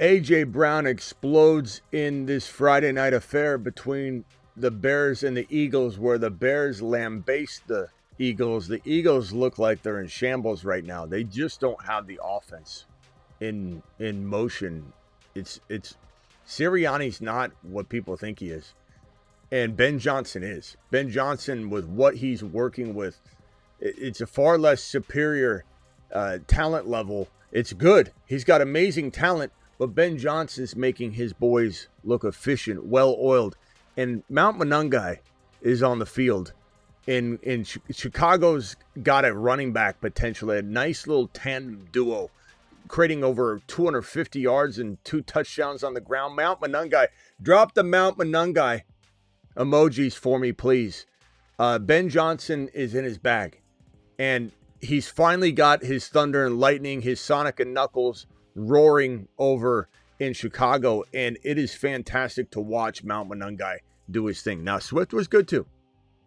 A.J. Brown explodes in this Friday night affair between the Bears and the Eagles, where the Bears lambaste the Eagles. The Eagles look like they're in shambles right now. They just don't have the offense in motion. It's Sirianni's not what people think he is. And Ben Johnson is. Ben Johnson, with what he's working with, it's a far less superior talent level. It's good. He's got amazing talent, but Ben Johnson's making his boys look efficient, well-oiled. And Mount Monangai is on the field. In Chicago's got a running back potentially, a nice little tandem duo, creating over 250 yards and 2 touchdowns on the ground. Mount Monangai, drop the Mount Monangai emojis for me, please. Ben Johnson is in his bag. And he's finally got his thunder and lightning, his Sonic and Knuckles roaring over in Chicago. And it is fantastic to watch Mount Monangai do his thing. Now, Swift was good too.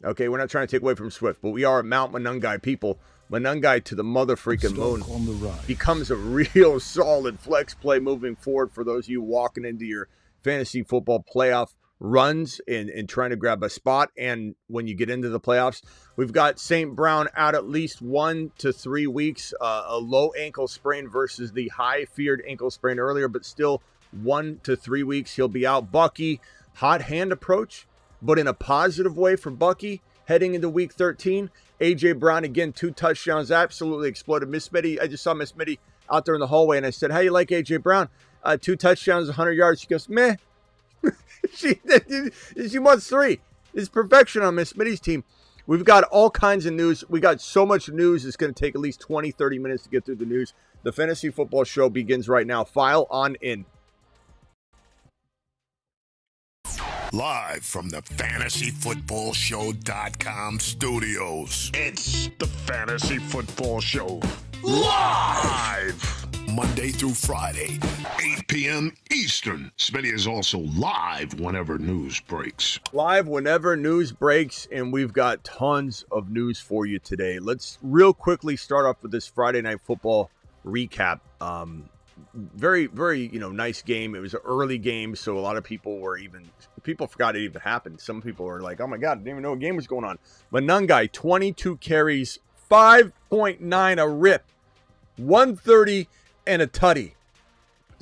Okay, we're not trying to take away from Swift, but we are Mount Monangai people. Monangai to the mother freaking moon on the rise. Becomes a real solid flex play moving forward for those of you walking into your fantasy football playoff runs and trying to grab a spot. And when you get into the playoffs, we've got St. Brown out at least 1 to 3 weeks, a low ankle sprain versus the high feared ankle sprain earlier, but still 1 to 3 weeks he'll be out. Bucky, hot hand approach, but in a positive way for Bucky heading into week 13. A.J. Brown, again, 2 touchdowns, absolutely exploded. Miss Smitty, I just saw Miss Smitty out there in the hallway, and I said, how you like A.J. Brown? 2 touchdowns, 100 yards. She goes, meh. she wants 3. It's perfection on Miss Smitty's team. We've got all kinds of news. We got so much news, it's going to take at least 20, 30 minutes to get through the news. The Fantasy Football Show begins right now. File on in. Live from the FantasyFootballShow.com studios. It's the Fantasy Football Show. Live! Monday through Friday, 8 p.m. Eastern. Smitty is also live whenever news breaks. Live whenever news breaks, and we've got tons of news for you today. Let's real quickly start off with this Friday Night Football recap. Very, very, nice game. It was an early game, so a lot of people forgot it even happened. Some people were like, oh my God, I didn't even know a game was going on. Monangai, 22 carries, 5.9 a rip, 130 and a tutty.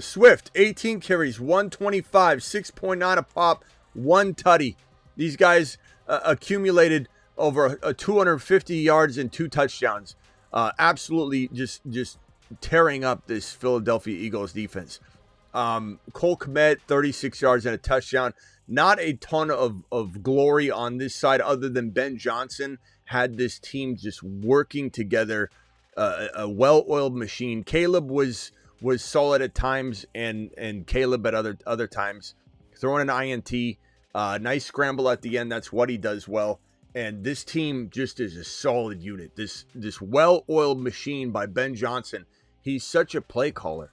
Swift, 18 carries, 125, 6.9 a pop, 1 tutty. These guys accumulated over 250 yards and 2 touchdowns. Absolutely just tearing up this Philadelphia Eagles defense. Cole Kmet, 36 yards and a touchdown. Not a ton of glory on this side other than Ben Johnson had this team just working together, a well-oiled machine. Caleb was solid at times, and Caleb at other times. Throwing an INT, nice scramble at the end. That's what he does well. And this team just is a solid unit. This well-oiled machine by Ben Johnson. He's such a play caller.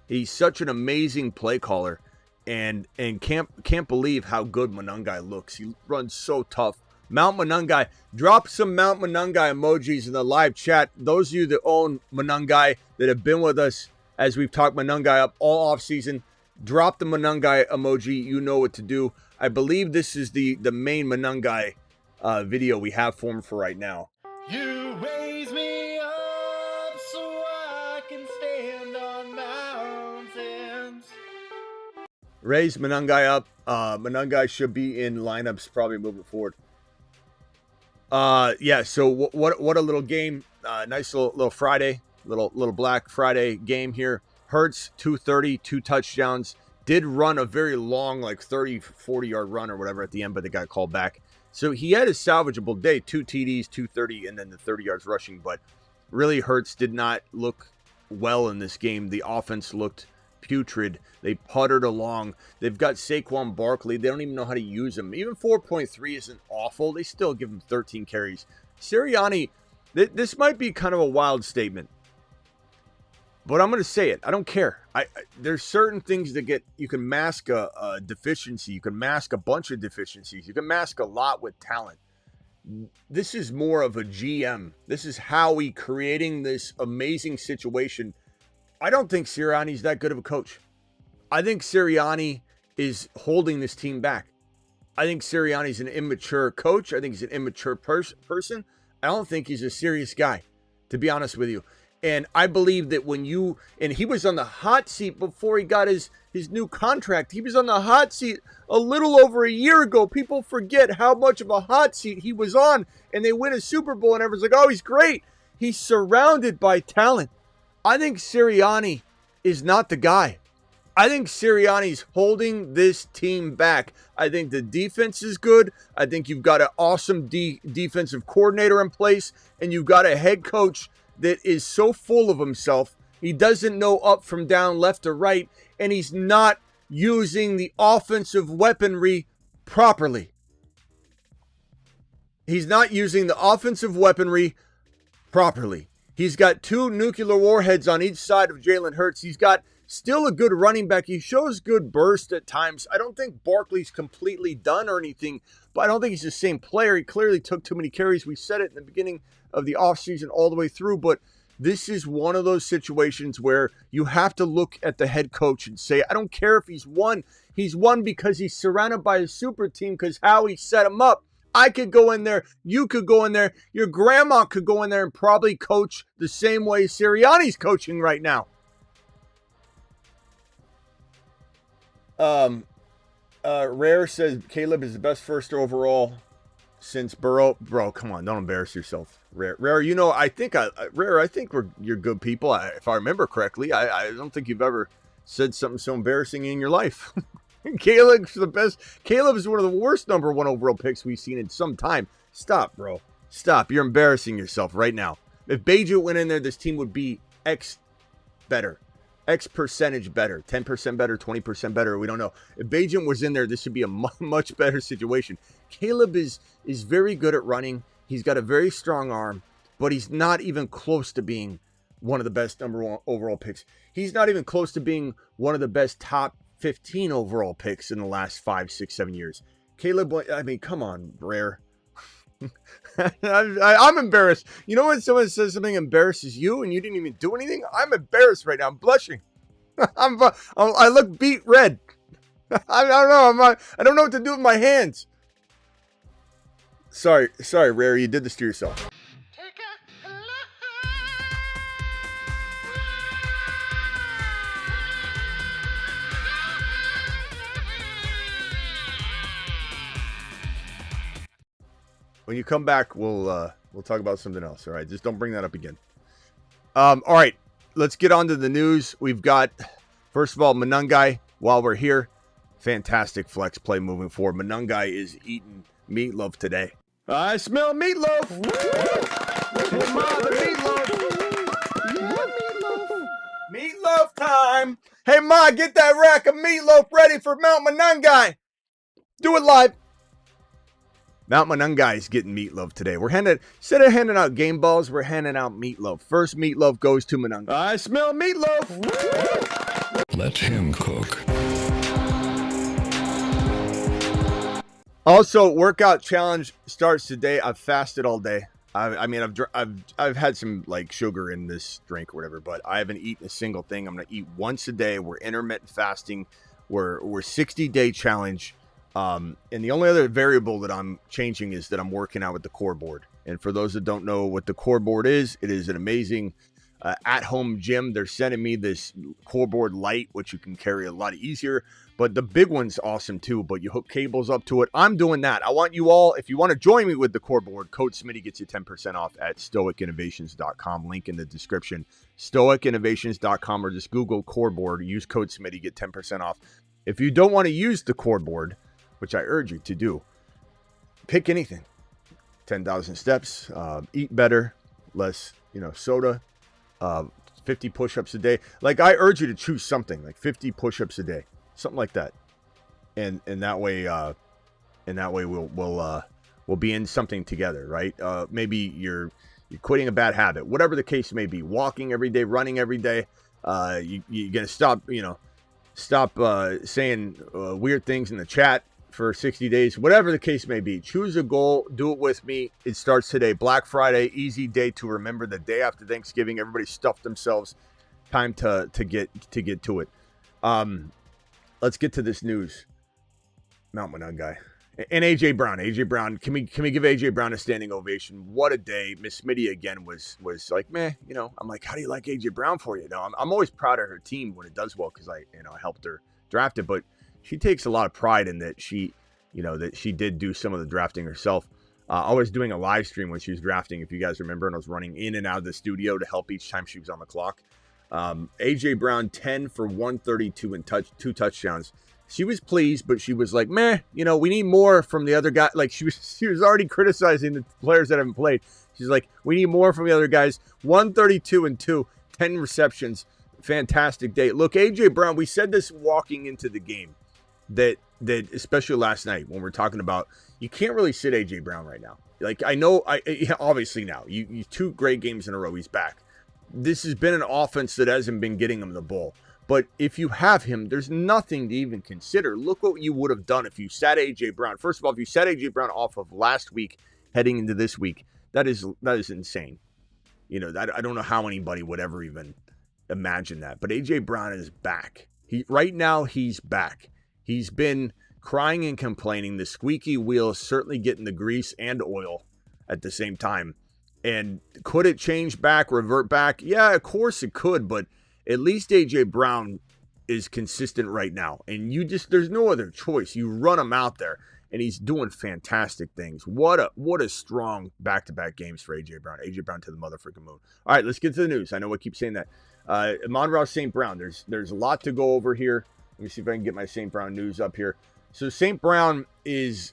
He's such an amazing play caller, and can't believe how good Monangai looks. He runs so tough. Mount Monangai, drop some Mount Monangai emojis in the live chat. Those of you that own Monangai, that have been with us as we've talked Monangai up all offseason, drop the Monangai emoji. You know what to do. I believe this is the main Monangai video we have for him for right now. You raise me up so I can stand on mountains. Raise Monangai up. Monangai should be in lineups probably moving forward. So what a little game. Nice little Friday, little Black Friday game here. Hurts, 230, 2 touchdowns. Did run a very long, like 30, 40-yard run or whatever at the end, but they got called back. So he had a salvageable day, 2 TDs, 230, and then the 30 yards rushing. But really, Hurts did not look well in this game. The offense looked putrid. They puttered along. They've got Saquon Barkley. They don't even know how to use him. Even 4.3 isn't awful. They still give him 13 carries. Sirianni, this might be kind of a wild statement, but I'm going to say it. I don't care. There's certain things that you can mask a deficiency. You can mask a bunch of deficiencies. You can mask a lot with talent. This is more of a GM. This is Howie creating this amazing situation. I don't think Sirianni's that good of a coach. I think Sirianni is holding this team back. I think Sirianni's an immature coach. I think he's an immature person. I don't think he's a serious guy, to be honest with you. And I believe that and he was on the hot seat before he got his new contract. He was on the hot seat a little over a year ago. People forget how much of a hot seat he was on, and they win a Super Bowl, and everyone's like, oh, he's great. He's surrounded by talent. I think Sirianni is not the guy. I think Sirianni's holding this team back. I think the defense is good. I think you've got an awesome defensive coordinator in place, and you've got a head coach that is so full of himself. He doesn't know up from down, left or right, and he's not using the offensive weaponry properly. He's not using the offensive weaponry properly. He's got 2 nuclear warheads on each side of Jalen Hurts. He's got still a good running back. He shows good burst at times. I don't think Barkley's completely done or anything, but I don't think he's the same player. He clearly took too many carries. We said it in the beginning of the offseason all the way through, but this is one of those situations where you have to look at the head coach and say, I don't care if he's won. He's won because he's surrounded by a super team, because how he set him up. I could go in there. You could go in there. Your grandma could go in there and probably coach the same way Sirianni's coaching right now. Rare says Caleb is the best first overall since Burrow. Bro, come on, don't embarrass yourself. Rare, you know, I think you're good people. If I remember correctly, I don't think you've ever said something so embarrassing in your life. Caleb's the best. Caleb is one of the worst number 1 overall picks we've seen in some time. Stop, bro. Stop. You're embarrassing yourself right now. If Beju went in there, this team would be X better. X percentage better, 10% better, 20% better. We don't know. If Bajan was in there, this should be a much better situation. Caleb is very good at running. He's got a very strong arm, but he's not even close to being one of the best number 1 overall picks. He's not even close to being one of the best top 15 overall picks in the last 5, 6, 7 years. Caleb, I mean, come on, Rare. I'm embarrassed. You know when someone says something embarrasses you and you didn't even do anything? I'm embarrassed right now. I'm blushing. I look beet red. I don't know. I don't know what to do with my hands. Sorry, Rare. You did this to yourself. When you come back, we'll talk about something else. All right, just don't bring that up again. All right, let's get on to the news. We've got, first of all, Monangai. While we're here, fantastic flex play moving forward. Monangai is eating meatloaf today. I smell meatloaf. Hey, Ma, the meatloaf. Yeah, meatloaf time. Hey, Ma, get that rack of meatloaf ready for Mount Monangai. Do it live. Mount Monangai is getting meatloaf today. Instead of handing out game balls, we're handing out meatloaf. First meatloaf goes to Monangai. I smell meatloaf. Let him cook. Also, workout challenge starts today. I've fasted all day. I've had some like sugar in this drink or whatever, but I haven't eaten a single thing. I'm gonna eat once a day. We're intermittent fasting. We're 60-day challenge. And the only other variable that I'm changing is that I'm working out with the core board. And for those that don't know what the core board is, it is an amazing at-home gym. They're sending me this core board light, which you can carry a lot easier. But the big one's awesome too, but you hook cables up to it. I'm doing that. I want you all, if you want to join me with the core board, code Smitty gets you 10% off at stoicinnovations.com. Link in the description. stoicinnovations.com, or just Google core board. Use code Smitty, get 10% off. If you don't want to use the core board, which I urge you to do, pick anything. 10,000 steps, eat better, less, soda, 50 push-ups a day. Like, I urge you to choose something like 50 push-ups a day, something like that. And that way we'll be in something together, right? Maybe you're quitting a bad habit, whatever the case may be. Walking every day, running every day. You're gonna stop saying weird things in the chat for 60 days, whatever the case may be. Choose a goal, do it with me. It starts today. Black Friday, easy day to remember. The day after Thanksgiving, everybody stuffed themselves. Time to get to it. let's get to this news. Mount Manun guy. And AJ Brown. AJ Brown, can we give AJ Brown a standing ovation? What a day. Miss Smitty again was like, meh, I'm like, how do you like AJ Brown for you? I'm always proud of her team when it does well because I helped her draft it, but she takes a lot of pride in that that she did do some of the drafting herself. I was doing a live stream when she was drafting, if you guys remember, and I was running in and out of the studio to help each time she was on the clock. AJ Brown, 10 for 132 and 2 touchdowns. She was pleased, but she was like, meh, we need more from the other guy. Like she was already criticizing the players that haven't played. She's like, we need more from the other guys. 132 and 2, 10 receptions. Fantastic day. Look, AJ Brown, we said this walking into the game that especially last night when we're talking about, you can't really sit AJ Brown right now. Like I know, obviously now you 2 great games in a row. He's back. This has been an offense that hasn't been getting him the ball. But if you have him, there's nothing to even consider. Look what you would have done if you sat A.J. Brown. First of all, if you sat A.J. Brown off of last week heading into this week, that is insane. I don't know how anybody would ever even imagine that. But A.J. Brown is back. Right now, he's back. He's been crying and complaining. The squeaky wheel is certainly getting the grease and oil at the same time. And could it change back, revert back? Yeah, of course it could, but at least A.J. Brown is consistent right now. And there's no other choice. You run him out there, and he's doing fantastic things. What a strong back-to-back games for A.J. Brown. A.J. Brown to the motherfucking moon. All right, let's get to the news. I know I keep saying that. Amon-Ra St. Brown. There's a lot to go over here. Let me see if I can get my St. Brown news up here. So St. Brown is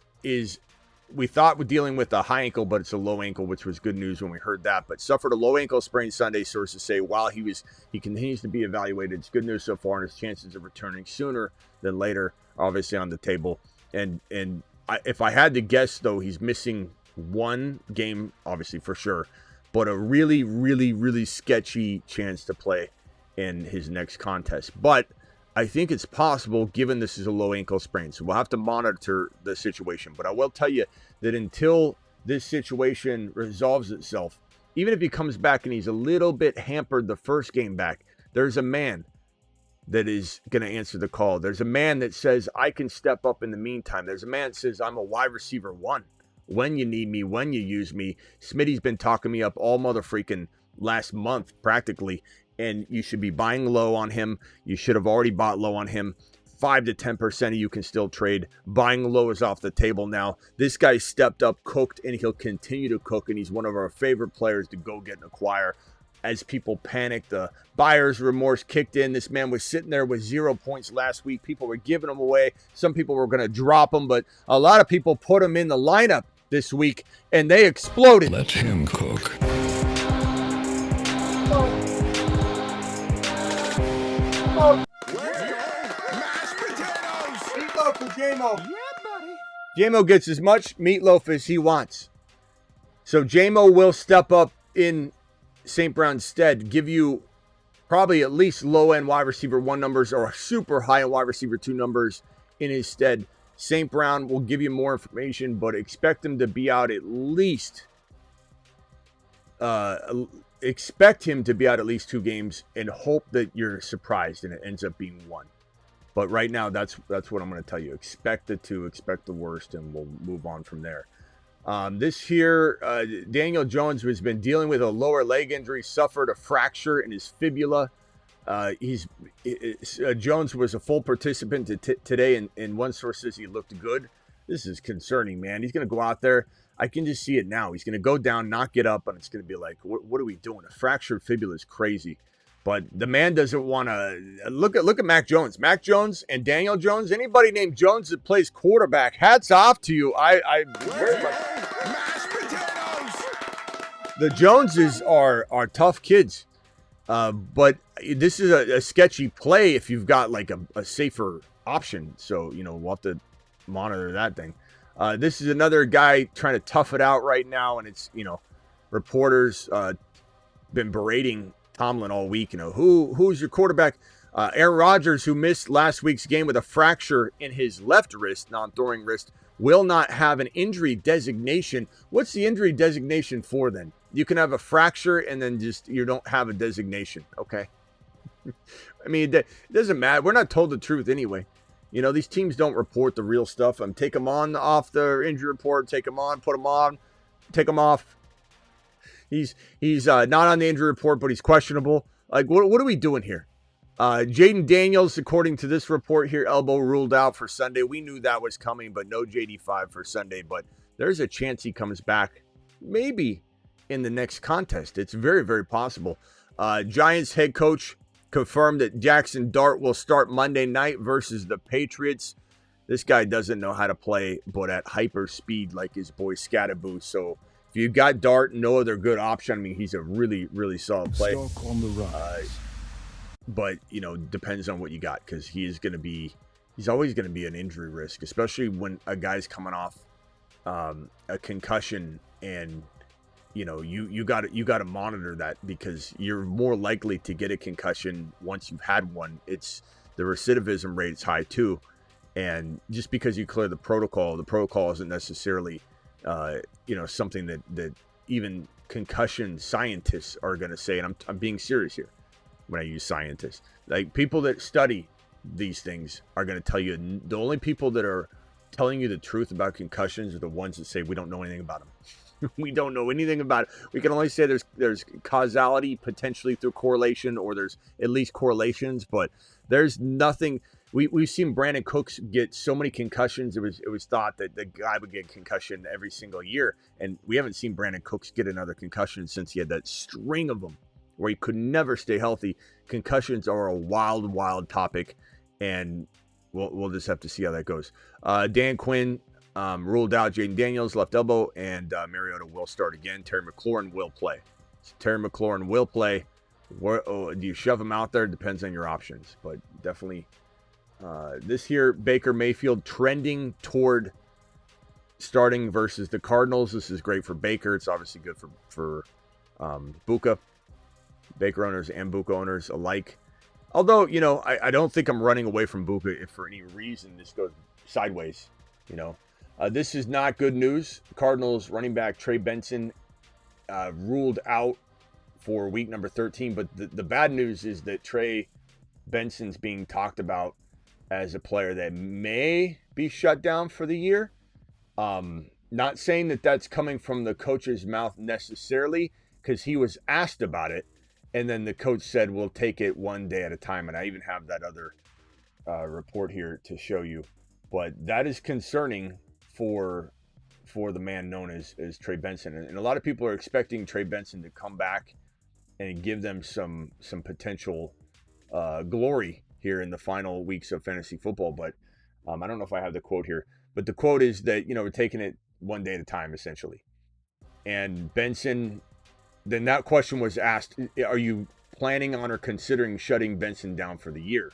we thought we're dealing with a high ankle, but it's a low ankle, which was good news when we heard that. But suffered a low ankle sprain Sunday, sources say, while he continues to be evaluated. It's good news so far, and his chances of returning sooner than later are obviously on the table. And if I had to guess, though, he's missing 1 game, obviously for sure, but a really, really, really sketchy chance to play in his next contest. But I think it's possible, given this is a low ankle sprain. So we'll have to monitor the situation. But I will tell you that until this situation resolves itself, even if he comes back and he's a little bit hampered the first game back, there's a man that is going to answer the call. There's a man that says, I can step up in the meantime. There's a man that says, I'm a wide receiver 1. When you need me, when you use me. Smitty's been talking me up all mother-freaking last month, practically. And you should be buying low on him. You should have already bought low on him. 5 to 10% of you can still trade. Buying low is off the table now. This guy stepped up, cooked, and he'll continue to cook. And he's one of our favorite players to go get and acquire. As people panic, the buyer's remorse kicked in. This man was sitting there with 0 points last week. People were giving him away. Some people were going to drop him, but a lot of people put him in the lineup this week, and they exploded. Let him cook. Mashed potatoes! Meatloaf for J-Mo. Yeah, buddy. J-Mo gets as much meatloaf as he wants. So J-Mo will step up in St. Brown's stead, give you probably at least low-end wide receiver 1 numbers or super high-end wide receiver 2 numbers in his stead. St. Brown will give you more information, but expect him to be out at least expect him to be out at least 2 games and hope that you're surprised and it ends up being 1. But right now, that's what I'm going to tell you. Expect the 2, expect the worst, and we'll move on from there. This here, Daniel Jones has been dealing with a lower leg injury, suffered a fracture in his fibula. Jones was a full participant today, and one source says he looked good. This is concerning, man. He's going to go out there. I can just see it now. He's going to go down, not get up, and it's going to be like, what are we doing? A fractured fibula is crazy. But the man doesn't want to look at Mac Jones. Mac Jones and Daniel Jones. Anybody named Jones that plays quarterback, hats off to you. I very much. Mashed potatoes! The Joneses are tough kids. But this is a sketchy play if you've got like a safer option. So, we'll have to monitor that thing. This is another guy trying to tough it out right now. And it's, reporters been berating Tomlin all week. Who's your quarterback? Aaron Rodgers, who missed last week's game with a fracture in his left wrist, non-throwing wrist, will not have an injury designation. What's the injury designation for then? You can have a fracture and then just you don't have a designation. Okay. I mean, it doesn't matter. We're not told the truth anyway. You know, these teams don't report the real stuff. Take him on off the injury report, take him on, put him on, take him off. He's not on the injury report, but he's questionable. Like, what are we doing here? Jaden Daniels, according to this report here, elbow ruled out for Sunday. We knew that was coming, but no JD5 for Sunday. But there's a chance he comes back maybe in the next contest. It's very, very possible. Giants head coach confirmed that Jackson Dart will start Monday night versus the Patriots. This guy doesn't know how to play, but at hyper speed like his boy Scatterboo. So if you got Dart, no other good option. I mean, he's a really, really solid play. Stock on the rise. But, depends on what you got, because he's always going to be an injury risk, especially when a guy's coming off a concussion, and you got to monitor that, because you're more likely to get a concussion once you've had one. It's the recidivism rate is high too, and just because you clear the protocol isn't necessarily something that even concussion scientists are going to say. And I'm being serious here when I use scientists. Like, people that study these things are going to tell you, the only people that are telling you the truth about concussions are the ones that say we don't know anything about them. We don't know anything about it. We can only say there's causality potentially through correlation, or there's at least correlations, but there's nothing. We've seen Brandon Cooks get so many concussions. It was thought that the guy would get concussion every single year, and we haven't seen Brandon Cooks get another concussion since he had that string of them where he could never stay healthy. Concussions are a wild topic, and we'll just have to see how that goes. Dan Quinn ruled out Jaden Daniels, left elbow, and Mariota will start again. Terry McLaurin will play. So Terry McLaurin will play. Do you shove him out there? Depends on your options, but definitely this here, Baker Mayfield trending toward starting versus the Cardinals. This is great for Baker. It's obviously good for Buka. Baker owners and Buka owners alike. Although, I don't think I'm running away from Buka if for any reason this goes sideways. This is not good news. Cardinals running back Trey Benson ruled out for week number 13. But the bad news is that Trey Benson's being talked about as a player that may be shut down for the year. Not saying that that's coming from the coach's mouth necessarily, because he was asked about it. And then the coach said, we'll take it one day at a time. And I even have that other report here to show you. But that is concerning for the man known as Trey Benson. And a lot of people are expecting Trey Benson to come back and give them some potential glory here in the final weeks of fantasy football. But I don't know if I have the quote here. But the quote is that, we're taking it one day at a time, essentially. And Benson... Then that question was asked, are you planning on or considering shutting Benson down for the year,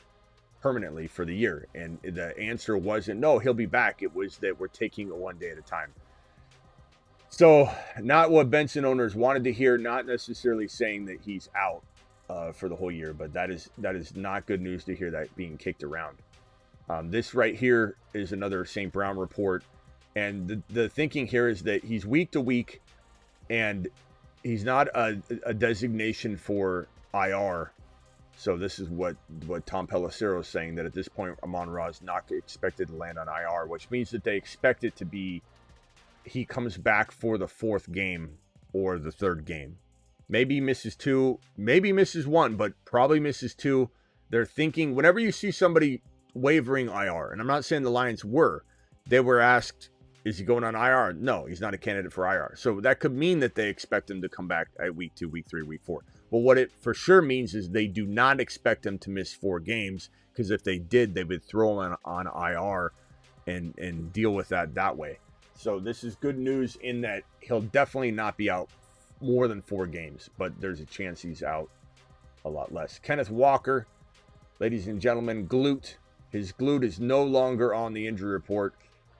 permanently for the year? And the answer wasn't, no, he'll be back. It was that we're taking it one day at a time. So not what Benson owners wanted to hear, not necessarily saying that he's out for the whole year, but that is not good news to hear that being kicked around. This right here is another St. Brown report. And the thinking here is that he's week to week, and he's not a designation for IR. So this is what Tom Pelissero is saying, that at this point, Amon-Ra is not expected to land on IR, which means that they expect it to be he comes back for the fourth game or the third game. Maybe he misses two, maybe misses one, but probably misses two. They're thinking, whenever you see somebody wavering IR, and I'm not saying the Lions they were asked, is he going on IR? No, he's not a candidate for IR. So that could mean that they expect him to come back at week 2, week 3, week 4. But what it for sure means is they do not expect him to miss 4 games, because if they did, they would throw him on IR and deal with that way. So this is good news in that he'll definitely not be out more than 4 games, but there's a chance he's out a lot less. Kenneth Walker, ladies and gentlemen, his glute is no longer on the injury report.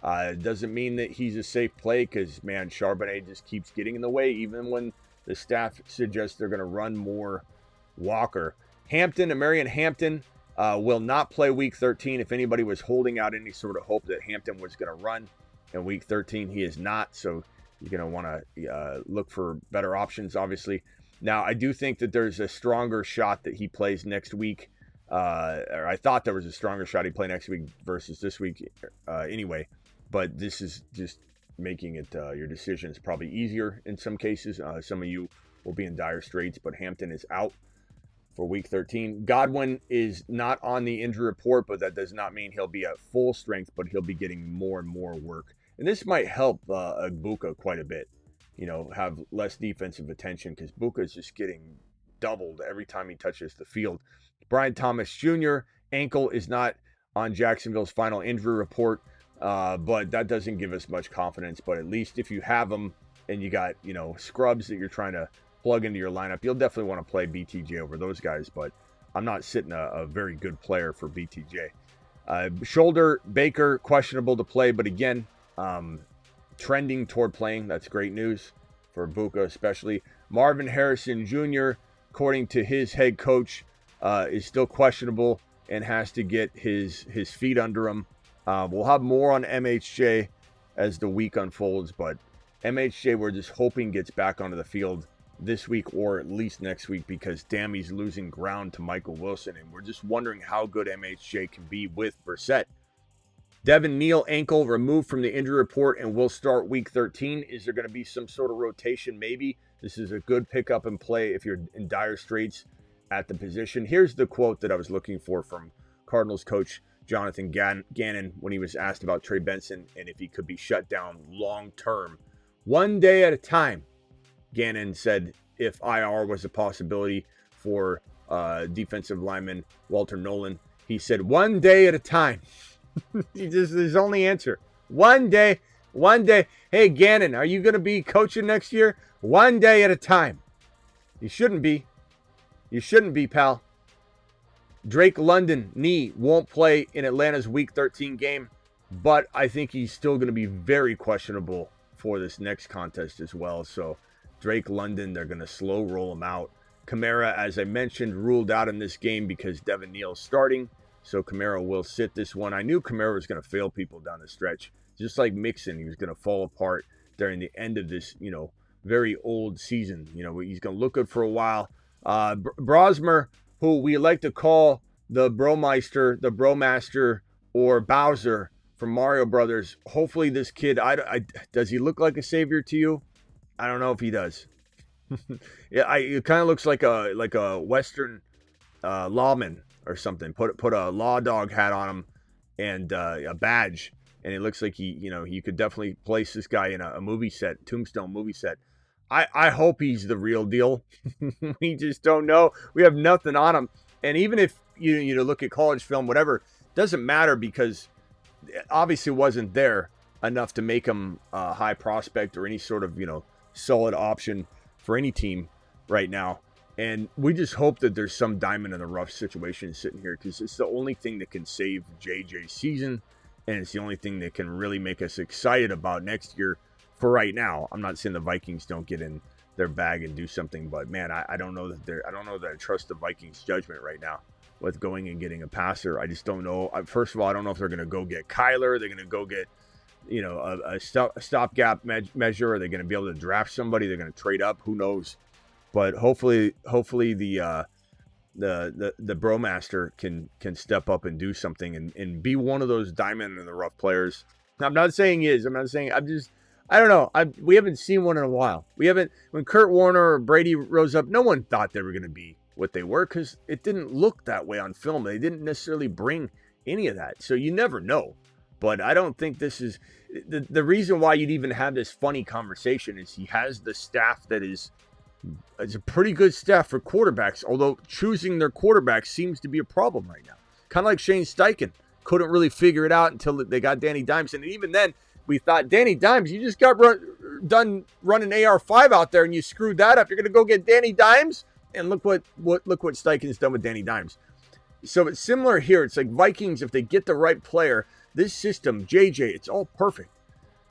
It doesn't mean that he's a safe play, because, man, Charbonnet just keeps getting in the way, even when the staff suggests they're going to run more Walker. Marion Hampton will not play week 13. If anybody was holding out any sort of hope that Hampton was going to run in week 13, he is not. So you're going to want to look for better options, obviously. Now, I do think that there's a stronger shot that he plays next week. or I thought there was a stronger shot he'd play next week versus this week anyway. But this is just making it your decisions probably easier in some cases. Some of you will be in dire straits, but Hampton is out for week 13. Godwin is not on the injury report, but that does not mean he'll be at full strength, but he'll be getting more and more work. And this might help Bucky quite a bit, have less defensive attention, because Bucky is just getting doubled every time he touches the field. Brian Thomas Jr., ankle, is not on Jacksonville's final injury report, but that doesn't give us much confidence. But at least if you have them and you got, scrubs that you're trying to plug into your lineup, you'll definitely want to play BTJ over those guys, but I'm not sitting a very good player for BTJ. Shoulder, Baker, questionable to play, but again, trending toward playing. That's great news for Bucky especially. Marvin Harrison Jr., according to his head coach, is still questionable and has to get his feet under him. We'll have more on MHJ as the week unfolds, but MHJ, we're just hoping gets back onto the field this week or at least next week, because Dammy's losing ground to Michael Wilson, and we're just wondering how good MHJ can be with Brissett. Devin Neal, ankle, removed from the injury report and will start week 13. Is there going to be some sort of rotation? Maybe. This is a good pickup and play if you're in dire straits at the position. Here's the quote that I was looking for from Cardinals coach Jonathan Gannon when he was asked about Trey Benson and if he could be shut down long term. One day at a time. Gannon said if IR was a possibility for defensive lineman Walter Nolan, he said 1 day at a time. His only answer. One day. Hey, Gannon, are you going to be coaching next year? 1 day at a time. You shouldn't be. You shouldn't be, pal. Drake London, knee, won't play in Atlanta's week 13 game, but I think he's still going to be very questionable for this next contest as well. So Drake London, they're going to slow roll him out. Kamara, as I mentioned, ruled out in this game because Devin Neal's starting. So Kamara will sit this one. I knew Kamara was going to fail people down the stretch. Just like Mixon, he was going to fall apart during the end of this, very old season. He's going to look good for a while. Brosmer, who we like to call the Bromeister, the Bromaster, or Bowser from Mario Brothers. Hopefully this kid, does he look like a savior to you? I don't know if he does. Yeah, it kind of looks like a Western lawman or something. Put a law dog hat on him and a badge, and it looks like he could definitely place this guy in a movie set, Tombstone movie set. I hope he's the real deal. We just don't know. We have nothing on him, and even if you look at college film, whatever, doesn't matter, because it obviously wasn't there enough to make him a high prospect or any sort of solid option for any team right now. And we just hope that there's some diamond in the rough situation sitting here, because it's the only thing that can save JJ's season, and it's the only thing that can really make us excited about next year for right now. I'm not saying the Vikings don't get in their bag and do something, but man, I don't know that I trust the Vikings judgment right now with going and getting a passer. I just don't know. First of all, I don't know if they're going to go get Kyler. They're going to go get a stopgap measure. Are they going to be able to draft somebody? They're going to trade up. Who knows? But hopefully the Bromaster can step up and do something and be one of those diamond in the rough players. I'm not saying he is. I don't know. We haven't seen one in a while. When Kurt Warner or Brady rose up, no one thought they were going to be what they were, because it didn't look that way on film. They didn't necessarily bring any of that. So you never know. But I don't think this is the reason why you'd even have this funny conversation is he has the staff that is a pretty good staff for quarterbacks, although choosing their quarterbacks seems to be a problem right now. Kind of like Shane Steichen. Couldn't really figure it out until they got Danny Dimes. And even then, we thought, Danny Dimes, you just got done running AR5 out there and you screwed that up. You're going to go get Danny Dimes? And look what Steichen's done with Danny Dimes. So it's similar here. It's like Vikings, if they get the right player, this system, JJ, it's all perfect.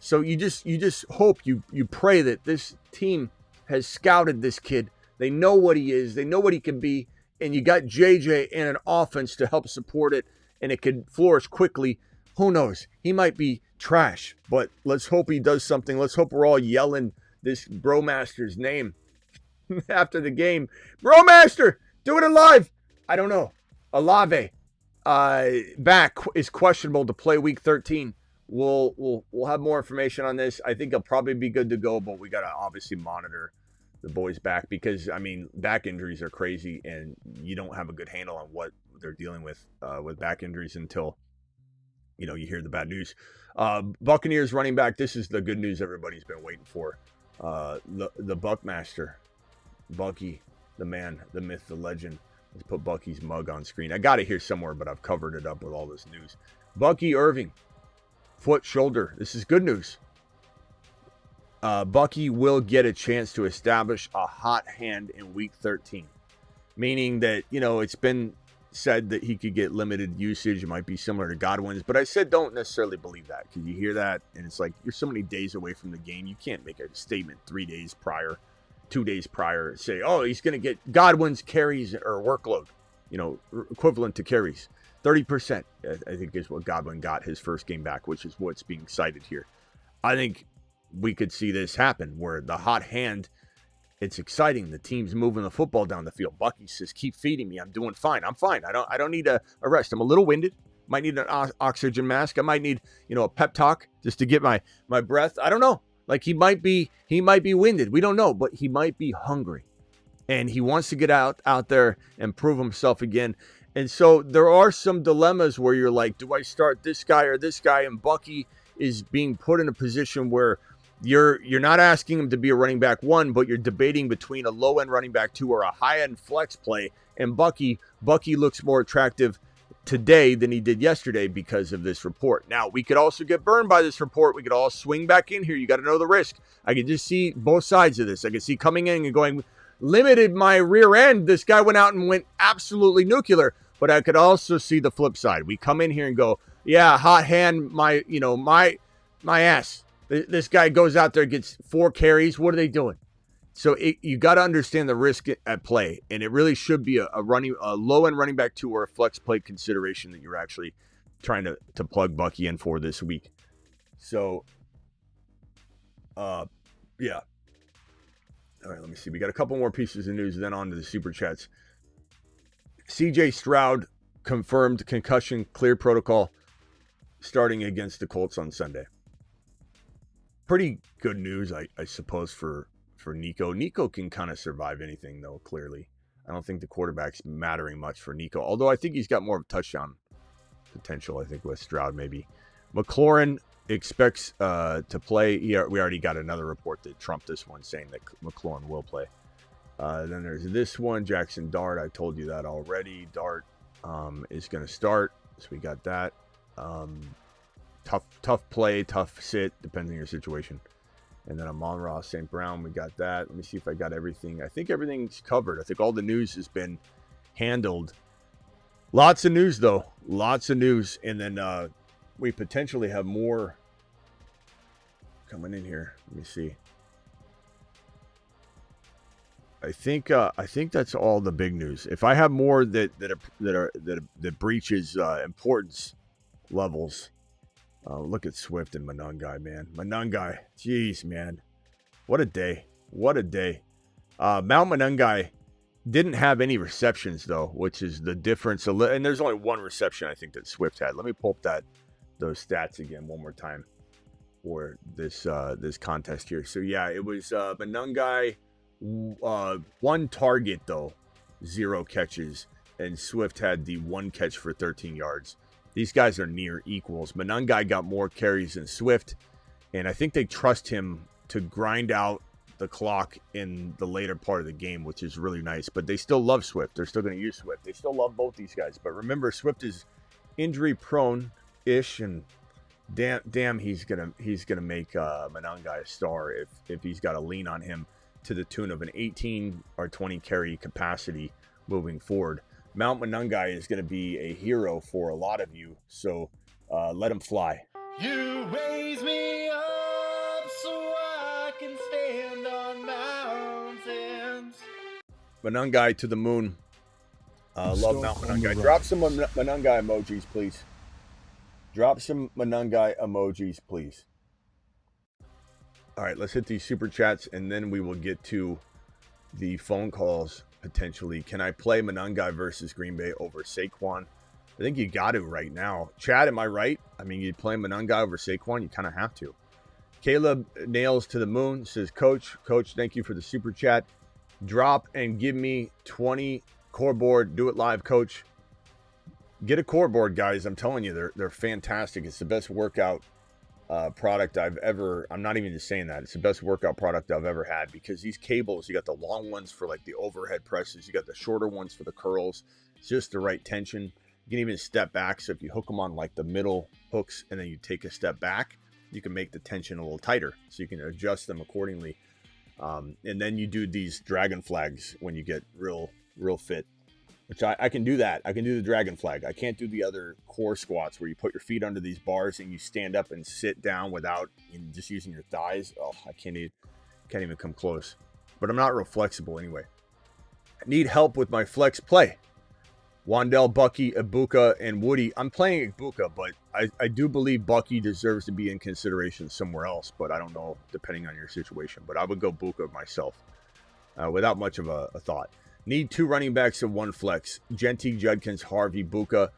So you just hope, you pray that this team has scouted this kid. They know what he is. They know what he can be. And you got JJ and an offense to help support it, and it could flourish quickly. Who knows? He might be trash, but let's hope he does something. Let's hope we're all yelling this Bromaster's name after the game. Bromaster, do it alive. I don't know. Olave back is questionable to play week 13. We'll have more information on this. I think he'll probably be good to go, but we got to obviously monitor the boys back because, I mean, back injuries are crazy and you don't have a good handle on what they're dealing with back injuries until, you hear the bad news. Buccaneers running back. This is the good news everybody's been waiting for. The Buckmaster, Bucky, the man, the myth, the legend. Let's put Bucky's mug on screen. I got it here somewhere, but I've covered it up with all this news. Bucky Irving, foot, shoulder. This is good news. Bucky will get a chance to establish a hot hand in week 13, meaning that, it's been said that he could get limited usage. It might be similar to Godwin's, but I said don't necessarily believe that because you hear that and it's like you're so many days away from the game. You can't make a statement 3 days prior, 2 days prior, say, oh, he's going to get Godwin's carries or workload, equivalent to carries. 30%, I think, is what Godwin got his first game back, which is what's being cited here. I think we could see this happen where the hot hand, it's exciting. The team's moving the football down the field. Bucky says, keep feeding me. I'm doing fine. I'm fine. I don't need a rest. I'm a little winded. Might need an oxygen mask. I might need, a pep talk just to get my breath. I don't know. Like he might be winded. We don't know, but he might be hungry. And he wants to get out there and prove himself again. And so there are some dilemmas where you're like, do I start this guy or this guy? And Bucky is being put in a position where you're not asking him to be a running back 1, but you're debating between a low-end running back 2 or a high-end flex play. And Bucky looks more attractive today than he did yesterday because of this report. Now, we could also get burned by this report. We could all swing back in here. You got to know the risk. I could just see both sides of this. I could see coming in and going, limited my rear end. This guy went out and went absolutely nuclear. But I could also see the flip side. We come in here and go, yeah, hot hand, my ass. This guy goes out there, gets 4 carries. What are they doing? So you got to understand the risk at play, and it really should be a low-end running back 2 or a flex play consideration that you're actually trying to plug Bucky in for this week. So, yeah. All right, let me see. We got a couple more pieces of news, then on to the Super Chats. CJ Stroud confirmed concussion clear protocol starting against the Colts on Sunday. Pretty good news, I suppose, for Nico. Nico can kind of survive anything, though, clearly. I don't think the quarterback's mattering much for Nico, although I think he's got more of a touchdown potential, I think, with Stroud maybe. McLaurin expects to play. We already got another report that trumped this one saying that McLaurin will play. Then there's this one, Jackson Dart. I told you that already. Dart is going to start, so we got that. Tough play, tough sit, depending on your situation. And then amon-ra St. Brown, we got that. Let me see if I got everything. I think everything's covered. I think all the news has been handled. Lots of news, though. Lots of news. And then we potentially have more coming in here. Let me see. I think that's all the big news. If I have more that breaches importance levels, look at Swift and Monangai, man. Monangai, jeez, man, what a day! What a day! Mount Monangai didn't have any receptions though, which is the difference. And there's only one reception I think that Swift had. Let me pull up those stats again one more time for this contest here. So yeah, it was Monangai. 1 target though, 0 catches, and Swift had the 1 catch for 13 yards. These guys are near equals. Monangai got more carries than Swift, and I think they trust him to grind out the clock in the later part of the game, which is really nice. But they still love Swift. They're still going to use Swift. They still love both these guys. But remember, Swift is injury prone-ish, and damn, he's gonna make Monangai a star if he's got to lean on him to the tune of an 18 or 20 carry capacity moving forward. Mount Monangai is going to be a hero for a lot of you, so let him fly. You raise me up so I can stand on mountains. Monangai to the moon. Love Mount Monangai. Drop some Monangai emojis, please. Drop some Monangai emojis, please. All right, let's hit these super chats, and then we will get to the phone calls potentially. Can I play Monangai versus Green Bay over Saquon? I think you got to right now. Chad, am I right? I mean, you play Monangai over Saquon, you kind of have to. Caleb Nails to the Moon says, Coach, thank you for the super chat. Drop and give me 20 core board. Do it live, Coach. Get a core board, guys. I'm telling you, they're fantastic. It's the best workout product I've ever. I'm not even just saying that. It's the best workout product I've ever had, because these cables, you got the long ones for like the overhead presses, you got the shorter ones for the curls. It's just the right tension. You can even step back. So if you hook them on like the middle hooks and then you take a step back, you can make the tension a little tighter, so you can adjust them accordingly. And then you do these dragon flags when you get real fit, which I can do that. I can do the dragon flag. I can't do the other core squats where you put your feet under these bars and you stand up and sit down without just using your thighs. Oh, I can't even come close. But I'm not real flexible anyway. I need help with my flex play. Wandell, Bucky, Ibuka, and Woody. I'm playing Ibuka, but I do believe Bucky deserves to be in consideration somewhere else, but I don't know, depending on your situation. But I would go Buka myself without much of a thought. Need 2 running backs and 1 flex. Genty, Judkins, Harvey, Buka.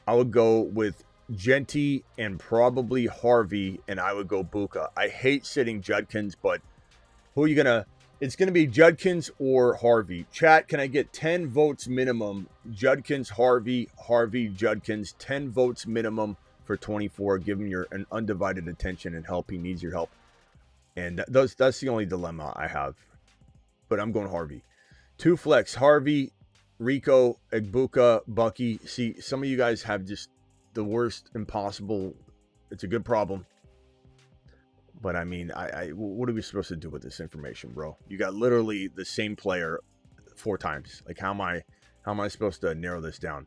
I would go with Genty and probably Harvey, and I would go Buka. I hate sitting Judkins, but who are you going to... It's going to be Judkins or Harvey. Chat, can I get 10 votes minimum? Judkins, Harvey, Judkins. 10 votes minimum for 24. Give him your an undivided attention and help. He needs your help. And that's the only dilemma I have. But I'm going Harvey. 2 flex. Harvey, Rico, Egbuka, Bucky. See, some of you guys have just the worst impossible. It's a good problem. But I mean, what are we supposed to do with this information, bro? You got literally the same player 4 times. Like, how am I supposed to narrow this down?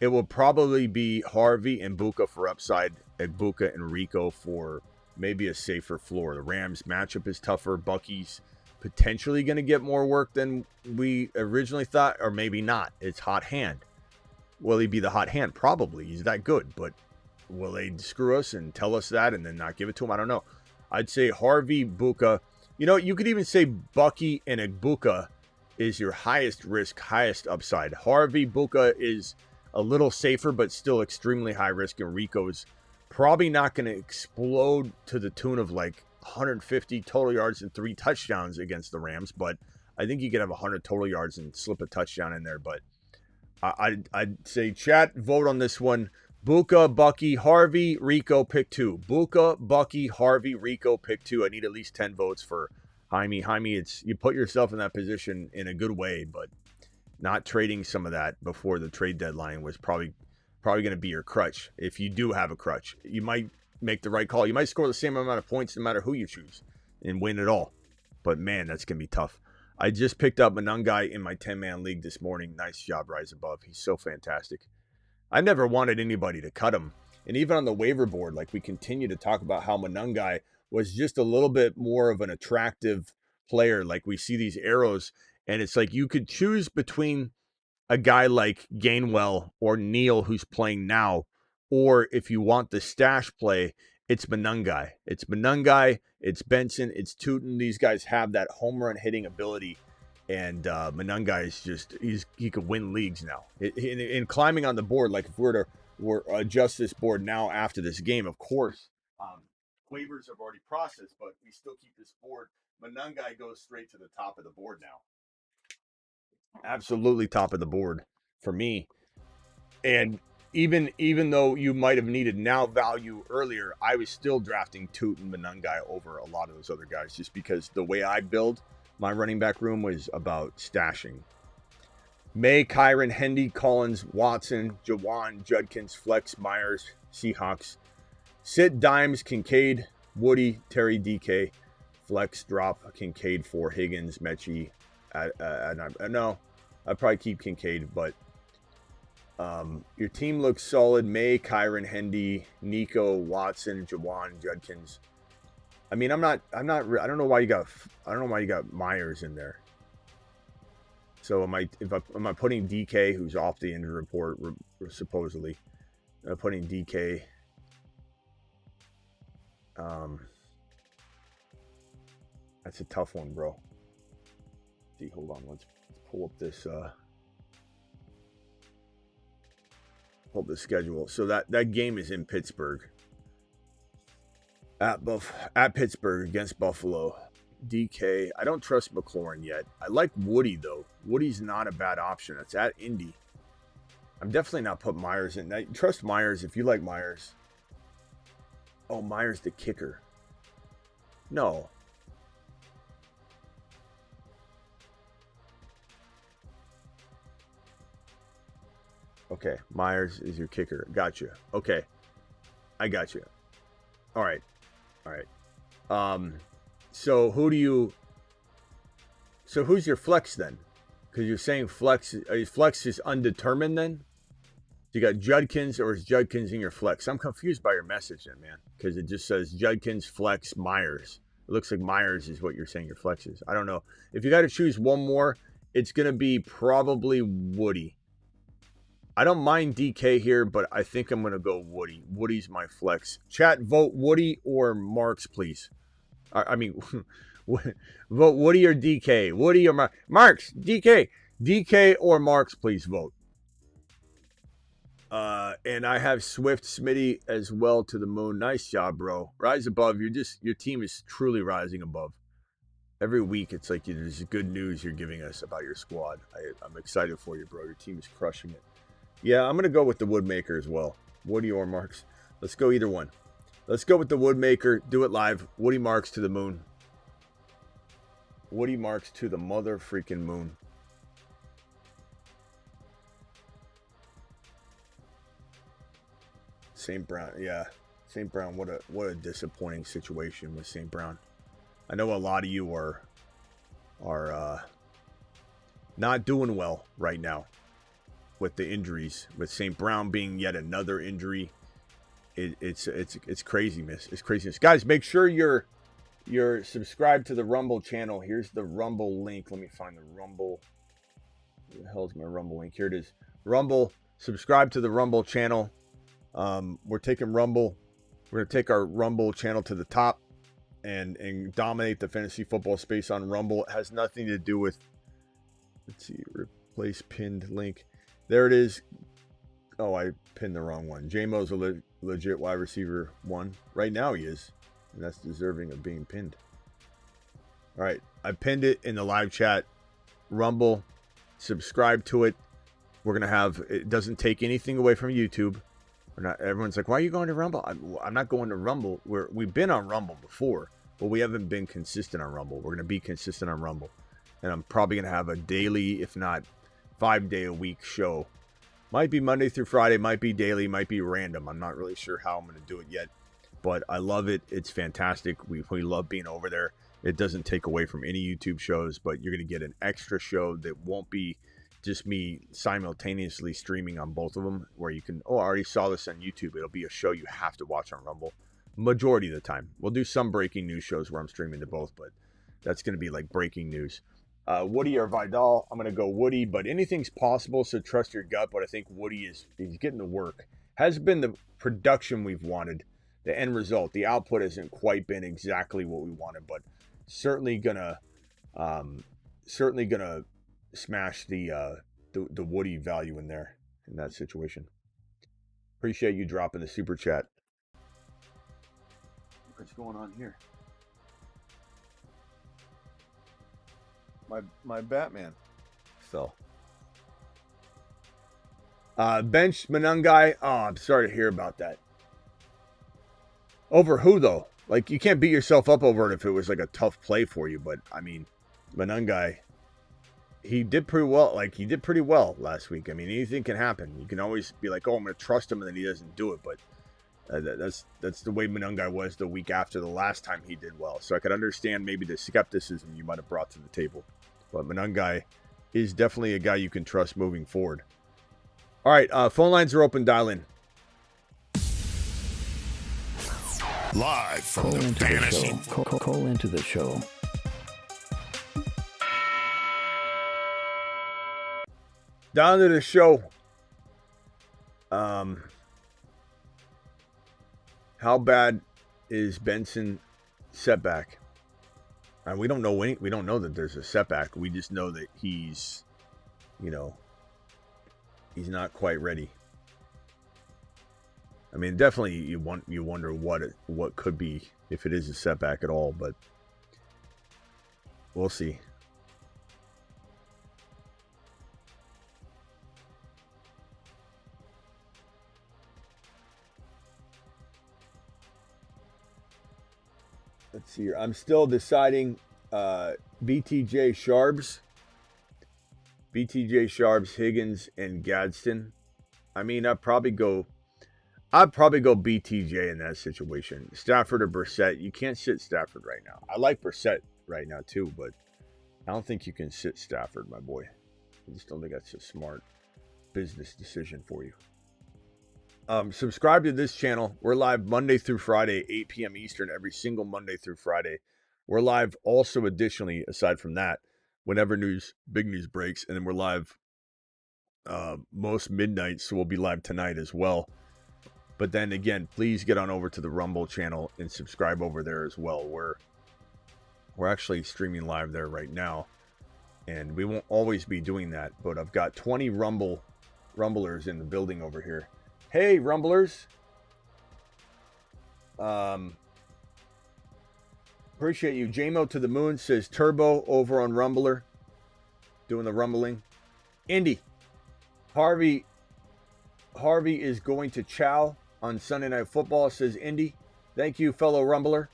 It will probably be Harvey and Buka for upside, Egbuka and Rico for maybe a safer floor. The Rams matchup is tougher. Bucky's potentially going to get more work than we originally thought, or maybe not. It's hot hand. Will he be the hot hand? Probably. He's that good. But will they screw us and tell us that and then not give it to him? I don't know. I'd say Harvey, Buka. You know, you could even say Bucky and Egbuka is your highest risk, highest upside. Harvey, Buka is a little safer, but still extremely high risk. And Rico's probably not going to explode to the tune of like 150 total yards and 3 touchdowns against the Rams. But I think you could have 100 total yards and slip a touchdown in there. But I'd say chat, vote on this one. Buka, Bucky, Harvey, Rico, pick 2. Buka, Bucky, Harvey, Rico, pick 2. I need at least 10 votes for Jaime. Jaime, it's you put yourself in that position in a good way, but not trading some of that before the trade deadline was probably going to be your crutch. If you do have a crutch, you might make the right call. You might score the same amount of points no matter who you choose and win it all. But man, that's going to be tough. I just picked up Monangai in my 10-man league this morning. Nice job, Rise Above. He's so fantastic. I never wanted anybody to cut him. And even on the waiver board, like we continue to talk about how Monangai was just a little bit more of an attractive player. Like we see these arrows, and it's like you could choose between a guy like Gainwell or Neal, who's playing now, or if you want the stash play, it's Monangai. It's Monangai, it's Benson, it's Tootin. These guys have that home run hitting ability. And Monangai is just, he could win leagues now. In climbing on the board, like if we're adjust this board now after this game, of course, waivers have already processed, but we still keep this board. Monangai goes straight to the top of the board now. Absolutely top of the board for me. And even though you might have needed now value earlier, I was still drafting Toot and Monangai over a lot of those other guys just because the way I build my running back room was about stashing. May, Kyron, Hendy, Collins, Watson, Jawan, Judkins, Flex, Myers, Seahawks, Sit, Dimes, Kincaid, Woody, Terry, DK, Flex, Drop, Kincaid, 4, Higgins, Mechie. No, I'd probably keep Kincaid, but your team looks solid. May, Kyron, Hendy, Nico, Watson, Jawan, Judkins. I mean, I don't know why you got Myers in there. So am I putting DK, who's off the injury report, supposedly? I'm putting DK. That's a tough one, bro. See, hold on, let's pull up this schedule. So that game is in Pittsburgh. At Pittsburgh against Buffalo. DK. I don't trust McLaurin yet. I like Woody though. Woody's not a bad option. It's at Indy. I'm definitely not putting Myers in. I trust Myers if you like Myers. Oh, Myers the kicker. No. Okay, Myers is your kicker. Gotcha. Okay. I got you. All right. So who's your flex then? Because you're saying flex is undetermined then? You got Judkins, or is Judkins in your flex? I'm confused by your message then, man. Because it just says Judkins, flex, Myers. It looks like Myers is what you're saying your flex is. I don't know. If you got to choose one more, it's going to be probably Woody. I don't mind DK here, but I think I'm going to go Woody. Woody's my flex. Chat, vote Woody or Marks, please. I mean, vote Woody or DK. Woody or Marks. DK. DK or Marks, please vote. And I have Swift Smitty as well to the moon. Nice job, bro. Rise above. Your team is truly rising above. Every week, it's like there's good news you're giving us about your squad. I'm excited for you, bro. Your team is crushing it. Yeah, I'm going to go with the Woodmaker as well. Woody or Marks. Let's go either one. Let's go with the Woodmaker. Do it live. Woody Marks to the moon. Woody Marks to the mother freaking moon. St. Brown. Yeah. St. Brown. What a disappointing situation with St. Brown. I know a lot of you are not doing well right now with the injuries, with St. Brown being yet another injury. It's craziness. It's craziness. Guys, make sure you're subscribed to the Rumble channel. Here's the Rumble link. Let me find the Rumble. Where the hell is my Rumble link? Here it is. Rumble. Subscribe to the Rumble channel. We're taking Rumble. We're going to take our Rumble channel to the top and dominate the fantasy football space on Rumble. It has nothing to do with, let's see, replace pinned link. There it is. Oh, I pinned the wrong one. J-Mo's a legit wide receiver one. Right now he is. And that's deserving of being pinned. All right. I pinned it in the live chat. Rumble. Subscribe to it. We're going to have, it doesn't take anything away from YouTube. We're not, everyone's like, why are you going to Rumble? I'm not going to Rumble. We've been on Rumble before, but we haven't been consistent on Rumble. We're going to be consistent on Rumble. And I'm probably going to have a daily, if not 5-day-a-week show. Might be Monday through Friday, might be daily, might be random. I'm not really sure how I'm going to do it yet, but I love it. It's fantastic. We love being over there. It doesn't take away from any YouTube shows, but you're going to get an extra show that won't be just me simultaneously streaming on both of them, where you can, oh, I already saw this on YouTube. It'll be a show you have to watch on Rumble majority of the time. We'll do some breaking news shows where I'm streaming to both, but that's going to be like breaking news. Woody or Vidal, I'm going to go Woody, but anything's possible, so trust your gut. But I think Woody he's getting the work. Has been the production we've wanted. The end result, the output hasn't quite been exactly what we wanted, but certainly gonna smash the Woody value in there in that situation. Appreciate you dropping the super chat. What's going on here? My Batman fell. Bench Manungai. Oh, I'm sorry to hear about that. Over who though? Like, you can't beat yourself up over it if it was like a tough play for you. But I mean, Manungai, he did pretty well. Like, he did pretty well last week. I mean, anything can happen. You can always be like, oh, I'm going to trust him, and then he doesn't do it. But that's the way Manungai was the week after the last time he did well. So I could understand maybe the skepticism you might have brought to the table. But Manungai is definitely a guy you can trust moving forward. All right, phone lines are open. Dial in. Live from the fantasy. Call into the show. Down to the show. How bad is Benson setback? We don't know that there's a setback. We just know that he's he's not quite ready. I mean, definitely you wonder what could be, if it is a setback at all, but we'll see. Let's see here. I'm still deciding BTJ Sharps, Higgins, and Gadsden. I mean, I'd probably go BTJ in that situation. Stafford or Brissett. You can't sit Stafford right now. I like Brissett right now too, but I don't think you can sit Stafford, my boy. I just don't think that's a smart business decision for you. Subscribe to this channel. We're live Monday through Friday, 8 p.m. Eastern, every single Monday through Friday. We're live also, additionally, aside from that, whenever big news breaks, and then we're live most midnight, so we'll be live tonight as well. But then again, please get on over to the Rumble channel and subscribe over there as well. We're actually streaming live there right now, and we won't always be doing that, but I've got 20 Rumblers in the building over here. Hey, Rumblers. Appreciate you. JMO to the Moon says Turbo over on Rumbler. Doing the rumbling. Indy. Harvey is going to chow on Sunday Night Football, says Indy. Thank you, fellow Rumbler.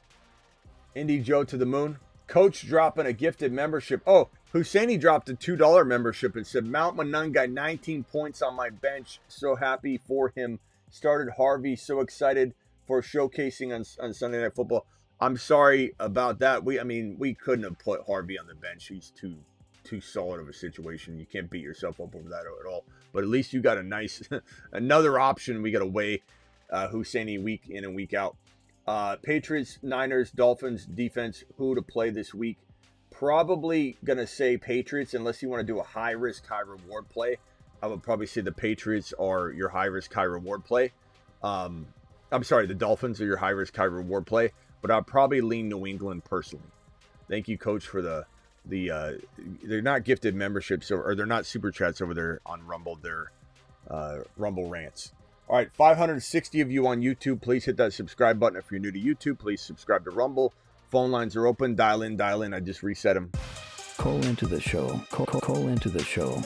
Indy Joe to the Moon. Coach dropping a gifted membership. Oh, Husseini dropped a $2 membership and said, Mount Manunga, 19 points on my bench. So happy for him. Started Harvey. So excited for showcasing on Sunday Night Football. I'm sorry about that. We couldn't have put Harvey on the bench. He's too solid of a situation. You can't beat yourself up over that at all. But at least you got a nice, another option. We got to weigh Husseini week in and week out. Patriots, Niners, Dolphins, defense, who to play this week? Probably going to say Patriots, unless you want to do a high-risk, high-reward play. I would probably say the Patriots are your high-risk, high-reward play. I'm sorry, the Dolphins are your high-risk, high-reward play. But I'll probably lean New England personally. Thank you, Coach, for the they're not gifted memberships, or they're not super chats over there on Rumble. They're Rumble rants. All right, 560 of you on YouTube. Please hit that subscribe button. If you're new to YouTube, please subscribe to Rumble. Phone lines are open. Dial in. I just reset them. Call into the show. Call into the show.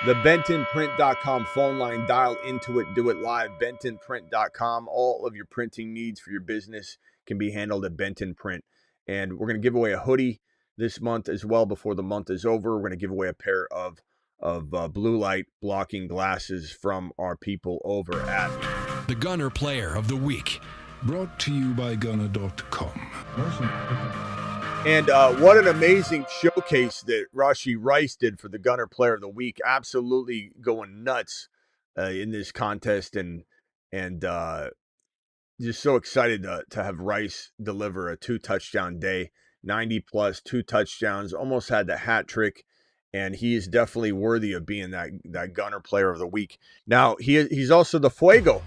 The BentonPrint.com phone line. Dial into it. Do it live. BentonPrint.com. All of your printing needs for your business can be handled at Benton Print. And we're going to give away a hoodie this month as well before the month is over. We're going to give away a pair of blue light blocking glasses from our people over at The Gunner Player of the Week. Brought to you by Gunner.com. And what an amazing showcase that Rashee Rice did for the Gunner Player of the Week. Absolutely going nuts in this contest, and just so excited to have Rice deliver a 2-touchdown day, 90+, 2 touchdowns, almost had the hat trick, and he is definitely worthy of being that Gunner Player of the Week. Now, he's also the Fuego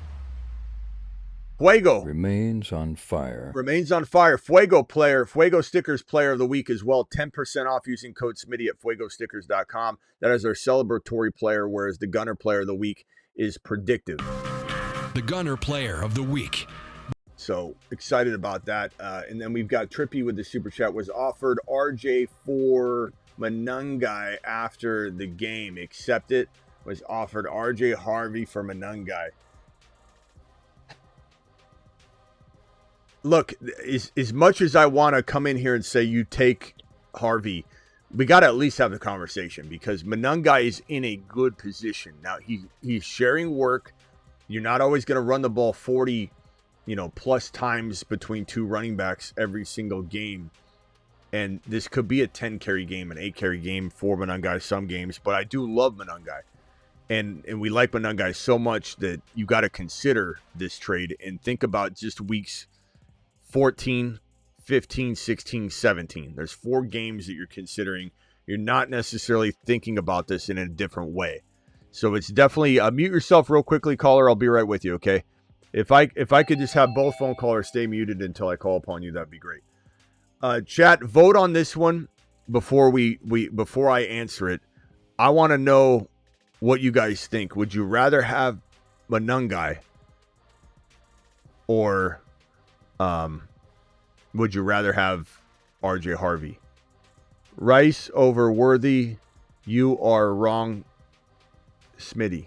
Remains on fire. Fuego Stickers Player of the Week as well. 10% off using code Smitty at fuegostickers.com. That is our celebratory player, whereas the Gunner Player of the Week is predictive. The Gunner Player of the Week. So excited about that. And then we've got Trippy with the super chat. Was offered RJ for Manungai after the game. Accept it. Was offered RJ Harvey for Manungai. Look, as much as I want to come in here and say you take Harvey, we got to at least have the conversation, because Manungai is in a good position. Now, he's sharing work. You're not always going to run the ball 40, plus times between two running backs every single game. And this could be a 10-carry game, an 8-carry game for Manungai some games. But I do love Manungai. And we like Manungai so much that you got to consider this trade and think about just weeks 14, 15, 16, 17. There's 4 games that you're considering. You're not necessarily thinking about this in a different way. So it's definitely mute yourself real quickly, caller. I'll be right with you, okay? If I could just have both phone callers stay muted until I call upon you, that'd be great. Chat, vote on this one. before before I answer it, I want to know what you guys think. Would you rather have Manungai or would you rather have RJ Harvey? Rice over Worthy. You are wrong, Smitty.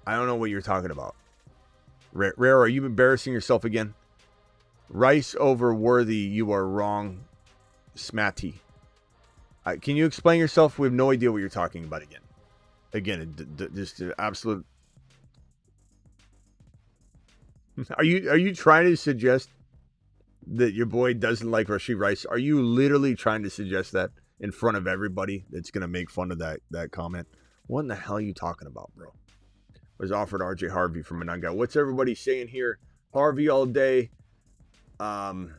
I don't know what you're talking about. Rare, are you embarrassing yourself again? Rice over Worthy. You are wrong, Smatty. Can you explain yourself? We have no idea what you're talking about again. Again, just an absolute. Are you trying to suggest that your boy doesn't like Rashee Rice? Are you literally trying to suggest that in front of everybody that's going to make fun of that comment? What in the hell are you talking about, bro? Was offered RJ Harvey from Manungai. What's everybody saying here? Harvey all day. RJ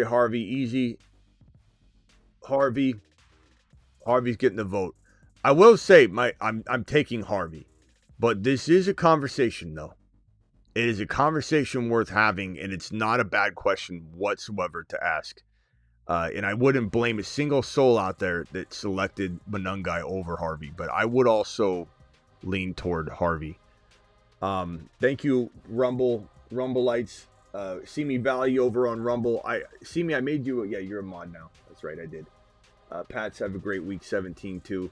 Harvey easy. Harvey's getting the vote. I will say I'm taking Harvey, but this is a conversation though. It is a conversation worth having, and it's not a bad question whatsoever to ask. And I wouldn't blame a single soul out there that selected Manungai over Harvey, but I would also lean toward Harvey. Thank you, Rumbleites. See me Valley over on Rumble. I made you. Yeah, you're a mod now. That's right, I did. Pats have a great week 17 too.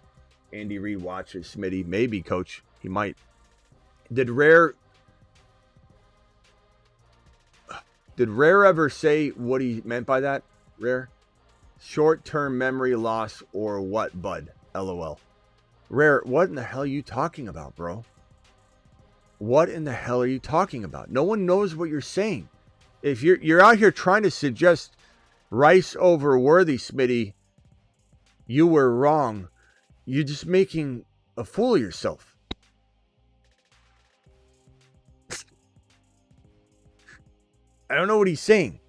Andy Reid watches Smitty. Maybe, coach. He might. Did Rare ever say what he meant by that? Rare? Short-term memory loss or what, bud? LOL. Rare, what in the hell are you talking about, bro? What in the hell are you talking about? No one knows what you're saying. If you're out here trying to suggest Rice over Worthy, Smitty, you were wrong. You're just making a fool of yourself. I don't know what he's saying.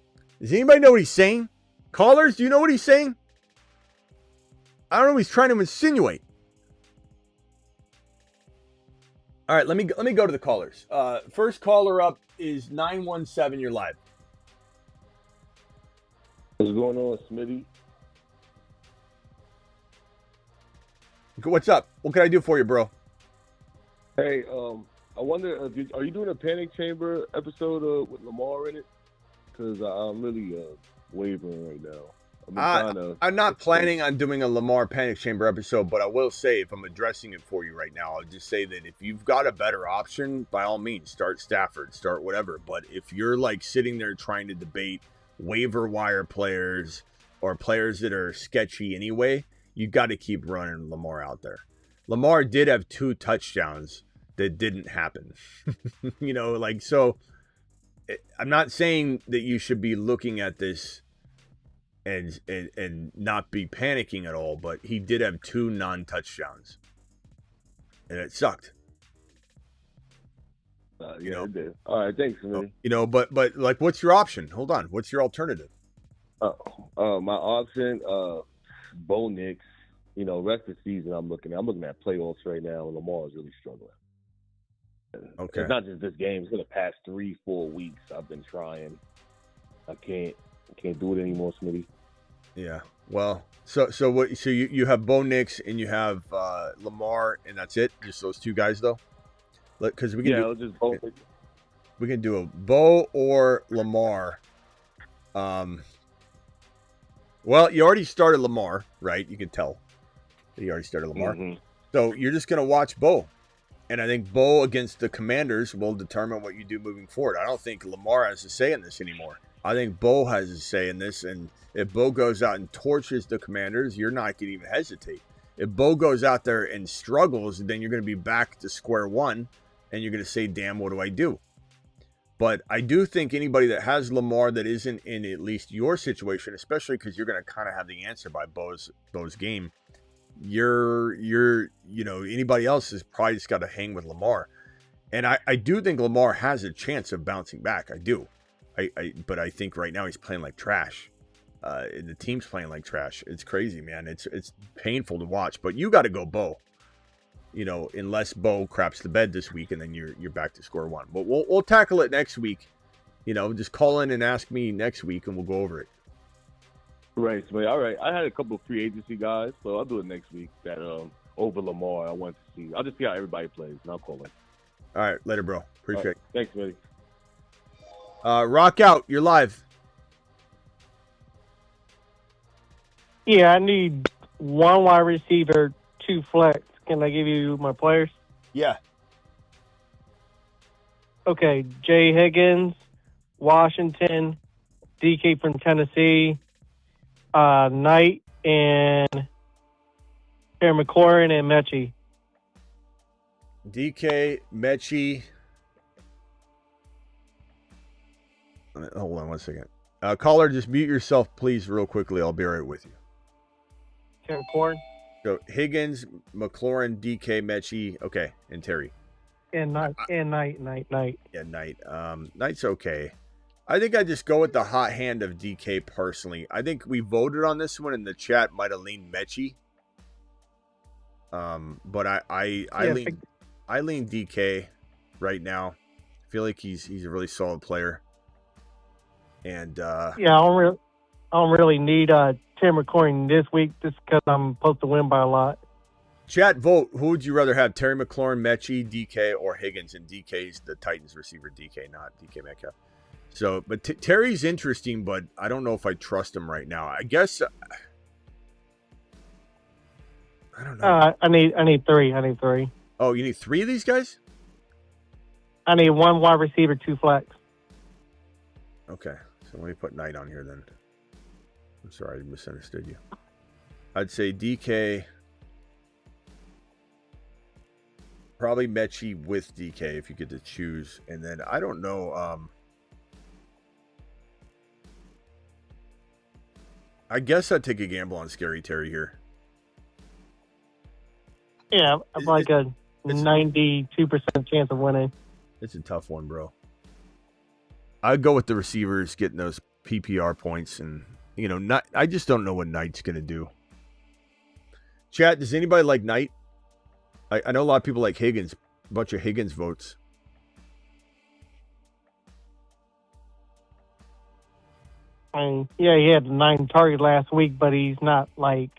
Does anybody know what he's saying? Callers, do you know what he's saying? I don't know what he's trying to insinuate. All right, let me go to the callers. First caller up is 917. You're live. What's going on, Smitty? What's up? What can I do for you, bro? Hey, I wonder, are you doing a Panic Chamber episode with Lamar in it? Because I'm really wavering right now. I'm not planning on doing a Lamar Panic Chamber episode, but I will say, if I'm addressing it for you right now, I'll just say that if you've got a better option, by all means, start Stafford, start whatever. But if you're like sitting there trying to debate waiver wire players or players that are sketchy anyway, you got to keep running Lamar out there. Lamar did have 2 touchdowns that didn't happen. So I'm not saying that you should be looking at this and not be panicking at all, but he did have 2 non-touchdowns. And it sucked. It did. All right, thanks, man. But like, what's your option? Hold on. What's your alternative? My option, Bo Nix. Rest of the season I'm looking at playoffs right now, and Lamar is really struggling. Okay. It's not just this game. It's for the past 3-4 weeks I've been trying. I can't do it anymore, Smitty. Yeah. Well, so you have Bo Nix and you have Lamar, and that's it? Just those 2 guys, though? Because we can we can do a Bo or Lamar. Well, you already started Lamar, right? You can tell that you already started Lamar. Mm-hmm. So you're just going to watch Bo. And I think Bo against the Commanders will determine what you do moving forward. I don't think Lamar has a say in this anymore. I think Bo has a say in this. And if Bo goes out and torches the Commanders, you're not going to even hesitate. If Bo goes out there and struggles, then you're going to be back to square one. And you're going to say, damn, what do I do? But I do think anybody that has Lamar that isn't in at least your situation, especially because you're going to kind of have the answer by Bo's game, anybody else has probably just got to hang with Lamar. And I do think Lamar has a chance of bouncing back. I do. But I think right now he's playing like trash. The team's playing like trash. It's crazy, man. It's painful to watch. But you got to go Bo. Unless Bo craps the bed this week, and then you're back to square one. But we'll tackle it next week. just call in and ask me next week, and we'll go over it. Right, so all right. I had a couple of free agency guys, so I'll do it next week. That over Lamar, I want to see. I'll just see how everybody plays, and I'll call in. All right, later, bro. Appreciate it. Thanks, Smitty. Rock out. You're live. Yeah, I need 1 wide receiver, 2 flex. Can I give you my players? Yeah. Okay, Jay Higgins, Washington, DK from Tennessee, Knight, and Terry McLaurin and Mechie. DK, Mechie. Hold on one second. Caller, just mute yourself, please, real quickly. I'll be right with you. Terry McLaurin. So Higgins, McLaurin, DK, Mechie, okay, and Terry. And Knight. Yeah, Knight. Knight's okay. I think I just go with the hot hand of DK personally. I think we voted on this one in the chat. Might have leaned Mechie. But I lean DK right now. I feel like he's a really solid player. And I don't really need Terry McLaurin this week just because I'm supposed to win by a lot. Chat, vote. Who would you rather have? Terry McLaurin, Mechie, DK, or Higgins? And DK's the Titans receiver, DK, not DK Metcalf. So, but Terry's interesting, but I don't know if I trust him right now. I guess I don't know. I need 3. I need 3. Oh, you need 3 of these guys? I need 1 wide receiver, 2 flex. Okay, so let me put Knight on here then. I'm sorry, I misunderstood you. I'd say DK, probably Mechie with DK if you get to choose, and then I don't know. I guess I'd take a gamble on Scary Terry here. Yeah, I'm like a 92% chance of winning. It's a tough one, bro. I'd go with the receivers getting those PPR points, and I just don't know what Knight's gonna do. Chat, does anybody like Knight? I know a lot of people like Higgins. A bunch of Higgins votes. He had 9 targets last week, but he's not like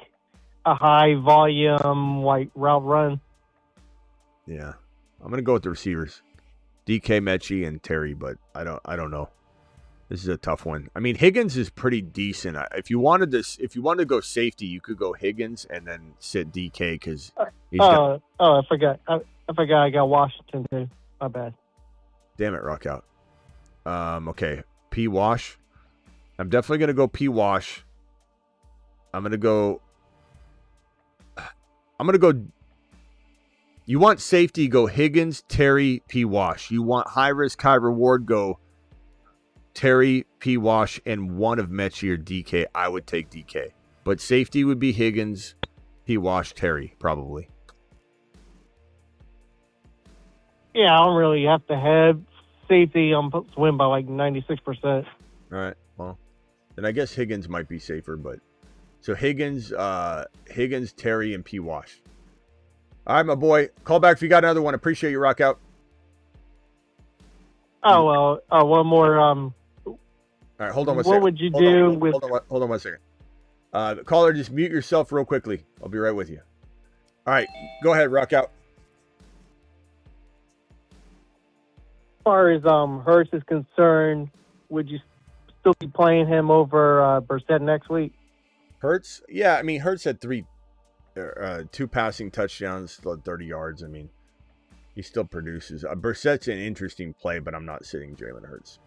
a high volume route run. Yeah, I'm gonna go with the receivers, DK, Mechie, and Terry. But I don't know. This is a tough one. I mean, Higgins is pretty decent. If you wanted to go safety, you could go Higgins and then sit DK because he's got. I forgot. I got Washington too. My bad. Damn it, rock out. Okay, P Wash. I'm definitely gonna go P Wash. I'm gonna go. You want safety? Go Higgins, Terry, P Wash. You want high risk, high reward? Go Terry, P Wash, and 1 of Mechie or DK. I would take DK, but safety would be Higgins, P Wash, Terry, probably. Yeah, I don't really have to have safety. I'm supposed to win by like 96%. All right. Well, then I guess Higgins might be safer, but so Higgins, Terry, and P Wash. All right, my boy. Call back if you got another one. Appreciate you, rock out. Oh well. One more. All right, hold on one second. What would you do with? Hold on one second. Caller, just mute yourself real quickly. I'll be right with you. All right, go ahead, rock out. As far as Hurts is concerned, would you still be playing him over Brissett next week? Hurts? Yeah, I mean, Hurts had 2 passing touchdowns, 30 yards. I mean, he still produces. Brissett's an interesting play, but I'm not sitting Jalen Hurts.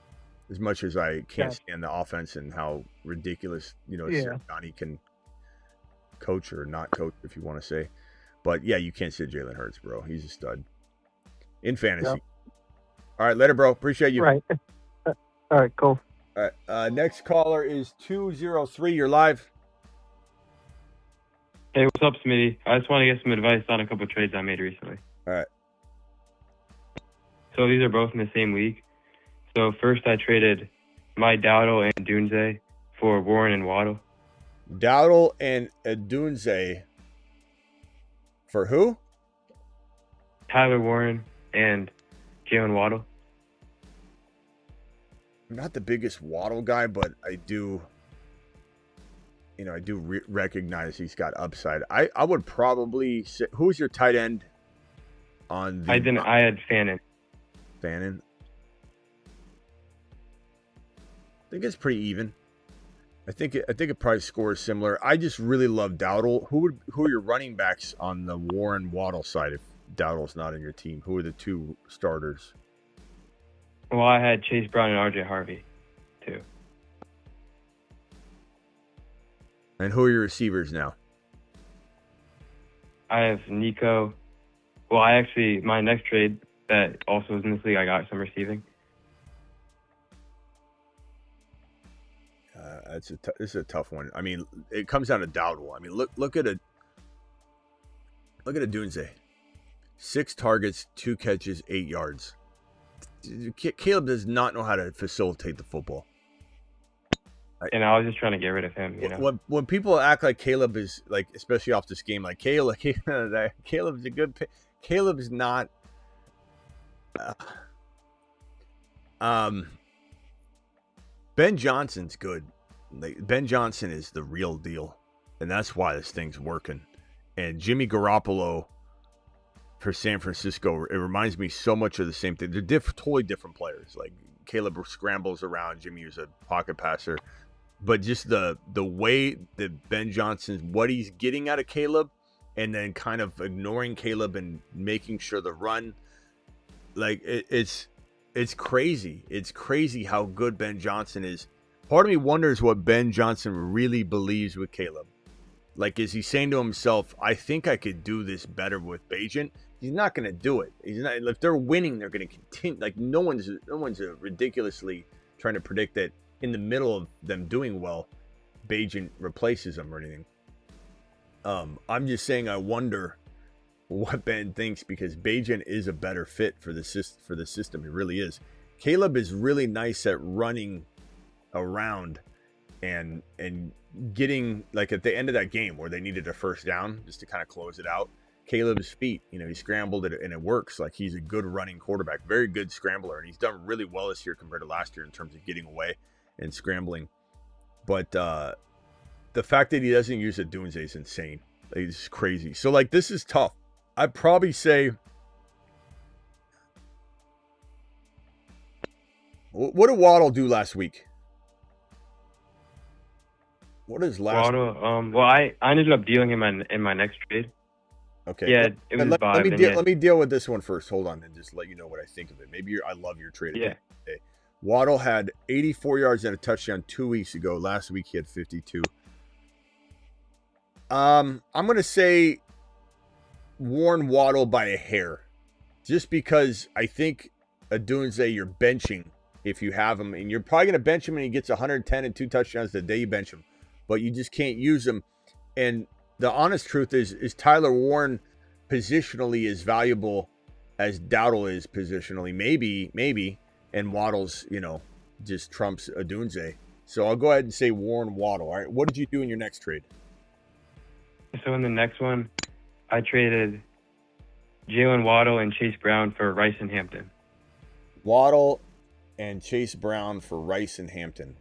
As much as I can't stand the offense and how ridiculous, Sirianni can coach or not coach, if you want to say. But, yeah, you can't sit Jalen Hurts, bro. He's a stud. In fantasy. Yep. All right, later, bro. Appreciate you. Right. All right, cool. All right. Next caller is 203. You're live. Hey, what's up, Smitty? I just want to get some advice on a couple of trades I made recently. All right. So these are both in the same week. So first I traded my Dowdle and Dunze for Warren and Waddle. Dowdle and Dunze for who? Tyler Warren and Jalen Waddle. I'm not the biggest Waddle guy, but I do, recognize he's got upside. I would probably say, who's your tight end on the... I had Fannin. Fannin? I think it's pretty even. I think it probably scores similar. I just really love Dowdle. Who are your running backs on the Warren Waddle side if Dowdle's not in your team? Who are the two starters? Well, I had Chase Brown and RJ Harvey, too. And who are your receivers now? I have Nico. Well, my next trade that also was in this league, I got some receiving. This is a tough one. I mean, it comes down to Dowdle. I mean, look at a Dunze. 6 targets, 2 catches, 8 yards. Caleb does not know how to facilitate the football. And I was just trying to get rid of him. When people act like Caleb is like, especially off this game, like Caleb's a good pick. Caleb's not. Ben Johnson's good. Ben Johnson is the real deal, and that's why this thing's working. And Jimmy Garoppolo for San Francisco, it reminds me so much of the same thing. They're totally different players. Like Caleb scrambles around, Jimmy is a pocket passer, but just the way that Ben Johnson's what he's getting out of Caleb, and then kind of ignoring Caleb and making sure the run, like it's crazy. It's crazy how good Ben Johnson is. Part of me wonders what Ben Johnson really believes with Caleb. Like, is he saying to himself, I think I could do this better with Bagent? He's not going to do it. He's not. If they're winning, they're going to continue. Like, no one's ridiculously trying to predict that in the middle of them doing well, Bagent replaces them or anything. I'm just saying I wonder what Ben thinks, because Bagent is a better fit for the system. He really is. Caleb is really nice at running around and getting, like at the end of that game where they needed a first down just to kind of close it out. Caleb's feet, he scrambled it and it works. Like, he's a good running quarterback, very good scrambler, and he's done really well this year compared to last year in terms of getting away and scrambling. But the fact that he doesn't use a Dunze is insane. Like, it's crazy. So like, this is tough. I'd probably say, what did Waddle do last week? What is last? Waddle, well, I ended up dealing him in my next trade. Okay. Yeah, it was let me deal with this one first. Hold on, and just let you know what I think of it. Maybe I love your trade. Yeah. Okay. Waddle had 84 yards and a touchdown 2 weeks ago. Last week he had 52. I'm gonna say Warren Waddle by a hair, just because I think Adunze you're benching if you have him, and you're probably gonna bench him and he gets 110 and 2 touchdowns the day you bench him, but you just can't use him. And the honest truth is Tyler Warren positionally as valuable as Dowdle is positionally, maybe, and Waddle's just trumps Adunze. So I'll go ahead and say Warren Waddle. All right, what did you do in your next trade? So in the next one, I traded Jalen Waddle and Chase Brown for Rice and Hampton. Waddle and Chase Brown for Rice and Hampton.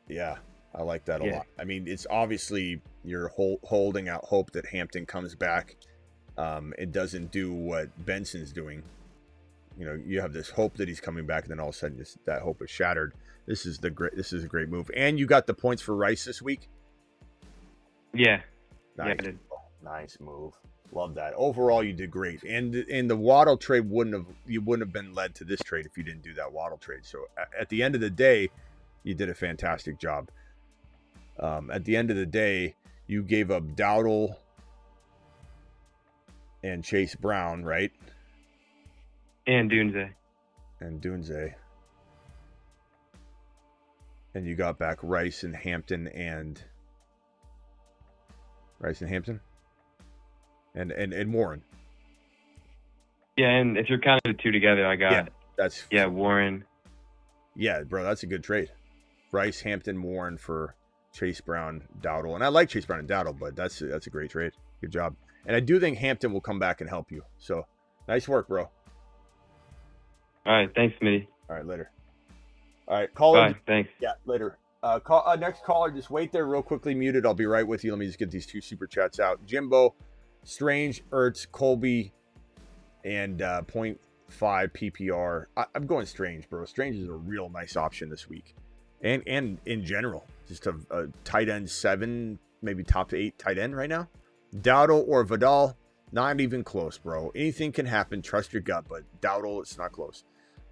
Yeah, I like that a lot. I mean, it's obviously you're holding out hope that Hampton comes back. It doesn't do what Benson's doing. You have this hope that he's coming back, and then all of a sudden that hope is shattered. This is a great move. And you got the points for Rice this week? Yeah. Nice. Yeah, I did. Nice move. Love that. Overall, you did great. And the Waddle trade you wouldn't have been led to this trade if you didn't do that Waddle trade. So at the end of the day, you did a fantastic job. At the end of the day, you gave up Dowdle and Chase Brown, right? And Dunze. And you got back Rice and Hampton and Warren. Yeah, and if you're counting the two together, I got Warren. Yeah, bro, that's a good trade. Rice, Hampton, Warren for Chase Brown, Dowdle. And I like Chase Brown and Dowdle, but that's a great trade. Good job. And I do think Hampton will come back and help you. So nice work, bro. All right, thanks, Smitty. All right, later. All right, caller. Bye. Thanks. Yeah, later. Next caller, just wait there real quickly. Muted. I'll be right with you. Let me just get these 2 super chats out. Jimbo, Strange, Ertz, Colby, and .5 PPR. I'm going Strange, bro. Strange is a real nice option this week, and in general, just a tight end 7, maybe top 8 tight end right now. Dowdle or Vidal, not even close, bro. Anything can happen. Trust your gut, but Dowdle, it's not close.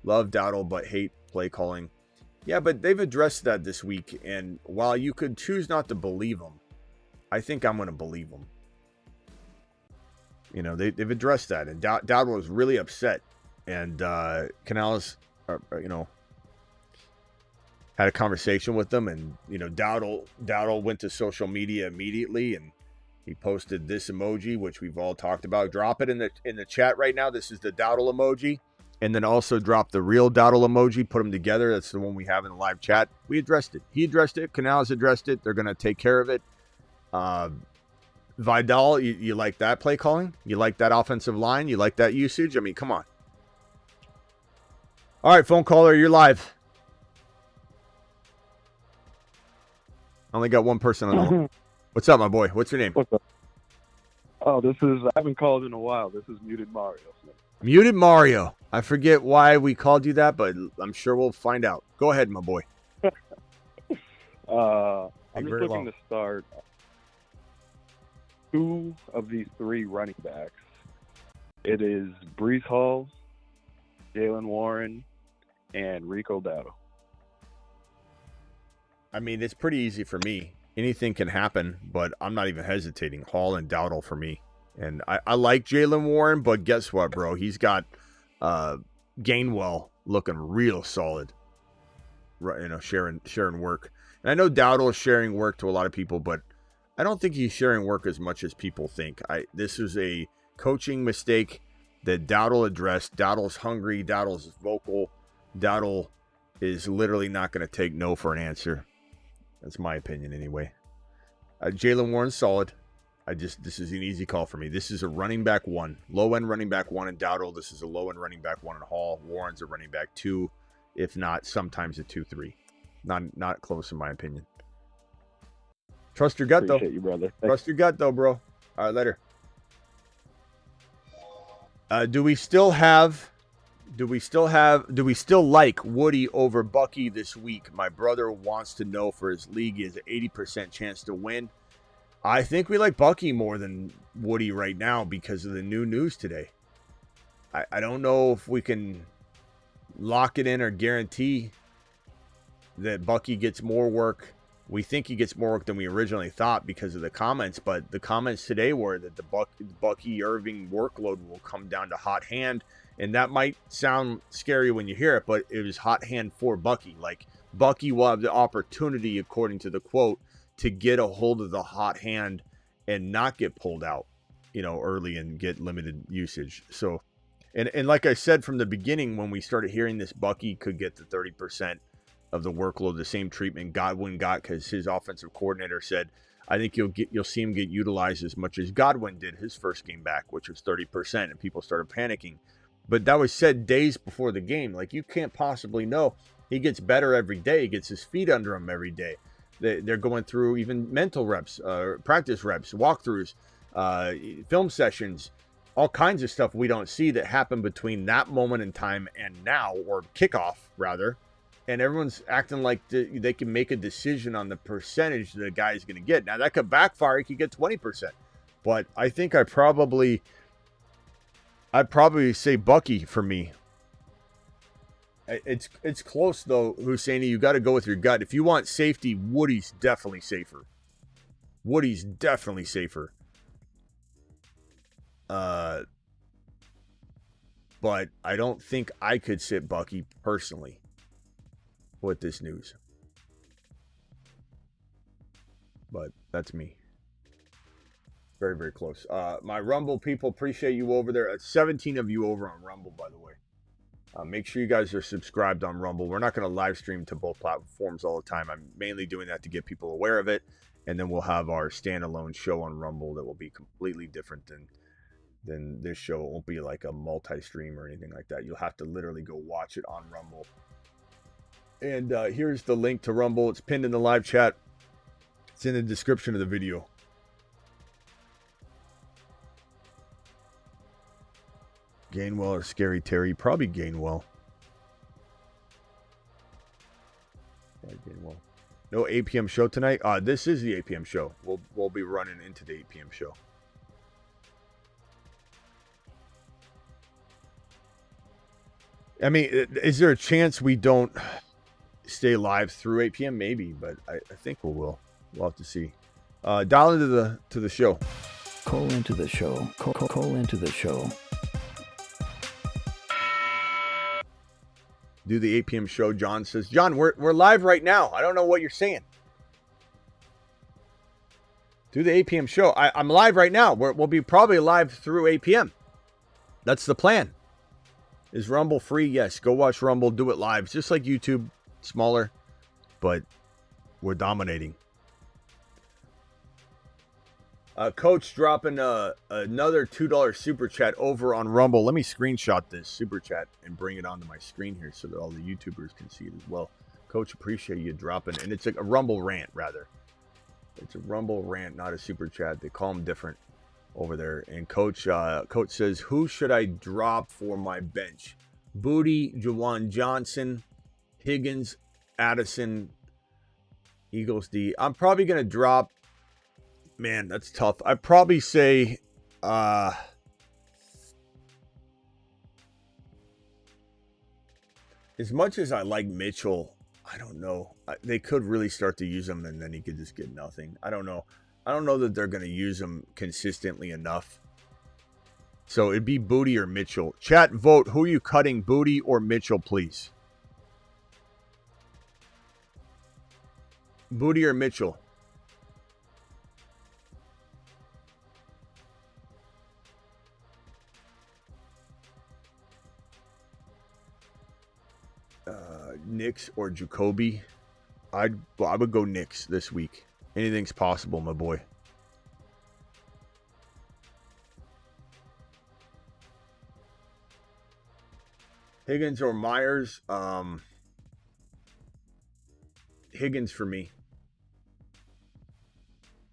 Love Dowdle, but hate play calling. Yeah, but they've addressed that this week, and while you could choose not to believe them, I think I'm going to believe them. You know, they've addressed that, and Dowdle was really upset, and Canales, had a conversation with them, and Dowdle went to social media immediately, and he posted this emoji, which we've all talked about. Drop it in the chat right now. This is the Dowdle emoji. And then also drop the real Dowdle emoji, put them together. That's the one we have in the live chat. We addressed it. He addressed it. Canales addressed it. They're going to take care of it. Vidal, you like that play calling? You like that offensive line? You like that usage? I mean, come on. All right, phone caller, you're live. I only got one person on the line. What's up, my boy? What's your name? What's up? Oh, I haven't called in a while. This is Muted Mario. Muted Mario. I forget why we called you that, but I'm sure we'll find out. Go ahead, my boy. I'm just looking to start 2 of these 3 running backs. It is Breece Hall, Jalen Warren, and Rico Dowdle. I mean, it's pretty easy for me. Anything can happen, but I'm not even hesitating. Hall and Dowdle for me. And I like Jalen Warren, but guess what, bro? He's got Gainwell looking real solid. Right, sharing work. And I know Dowdle is sharing work to a lot of people, but I don't think he's sharing work as much as people think. This is a coaching mistake that Dowdle addressed. Dowdle's hungry. Dowdle's vocal. Dowdle is literally not going to take no for an answer. That's my opinion anyway. Jalen Warren's solid. This is an easy call for me. This is a running back 1. Low-end running back 1 in Dowdle. This is a low-end running back 1 in Hall. Warren's a running back 2, if not sometimes a 2-3. Not close in my opinion. Trust your gut, Appreciate though. You, brother. Trust your gut, though, bro. All right, later. Do we still like Woody over Bucky this week? My brother wants to know for his league. He has an 80% chance to win. I think we like Bucky more than Woody right now because of the new news today. I don't know if we can lock it in or guarantee that Bucky gets more work. We think he gets more work than we originally thought because of the comments, but the comments today were that the Bucky Irving workload will come down to hot hand, and that might sound scary when you hear it, but it was hot hand for Bucky. Like, Bucky will have the opportunity, according to the quote, to get a hold of the hot hand and not get pulled out, early and get limited usage. So, and like I said from the beginning, when we started hearing this, Bucky could get the 30% of the workload, the same treatment Godwin got, because his offensive coordinator said, I think you'll see him get utilized as much as Godwin did his first game back, which was 30%, and people started panicking. But that was said days before the game. Like, you can't possibly know. He gets better every day. He gets his feet under him every day. They're going through even mental reps, practice reps, walkthroughs, film sessions, all kinds of stuff we don't see that happen between that moment in time and now, or kickoff, rather. And everyone's acting like they can make a decision on the percentage the guy's going to get. Now, that could backfire. He could get 20%. But I think I'd probably say Bucky for me. It's close, though, Husseini. You got to go with your gut. If you want safety, Woody's definitely safer. But I don't think I could sit Bucky personally with this news. But that's me. Very, very close. My Rumble people, appreciate you over there. 17 of you over on Rumble, by the way. Make sure you guys are subscribed on Rumble. We're not going to live stream to both platforms all the time. I'm mainly doing that to get people aware of it. And then we'll have our standalone show on Rumble that will be completely different than this show. It won't be like a multi-stream or anything like that. You'll have to literally go watch it on Rumble. And here's the link to Rumble. It's pinned in the live chat. It's in the description of the video. Gainwell or Scary Terry? Probably Gainwell. Probably Gainwell. No 8 p.m. show tonight? This is the 8 p.m. show. We'll be running into the 8 p.m. show. I mean, is there a chance we don't stay live through 8 p.m.? Maybe, but I think we will. We'll have to see. Dial into the show. Call into the show. Call into the show. Do the 8 p.m. show. John says, John, we're live right now. I don't know what you're saying. Do the 8 p.m. show. I'm live right now. We'll be probably live through 8 p.m. That's the plan. Is Rumble free? Yes. Go watch Rumble. Do it live. It's just like YouTube. Smaller. But we're dominating. Coach dropping another $2 super chat over on Rumble. Let me screenshot this super chat and bring it onto my screen here so that all the YouTubers can see it as well. Coach, appreciate you dropping. And it's a Rumble rant, rather. It's a Rumble rant, not a super chat. They call them different over there. And Coach says, who should I drop for my bench? Booty, Juwan Johnson, Higgins, Addison, Eagles D. I'm probably going to drop. Man, that's tough. I'd probably say as much as I like Mitchell, I don't know. They could really start to use him and then he could just get nothing. I don't know. I don't know that they're going to use him consistently enough. So it'd be Booty or Mitchell. Chat, vote. Who are you cutting, Booty or Mitchell, please? Booty or Mitchell? Knicks or Jacoby? I would go Knicks this week. Anything's possible, my boy. Higgins or Myers? Higgins for me.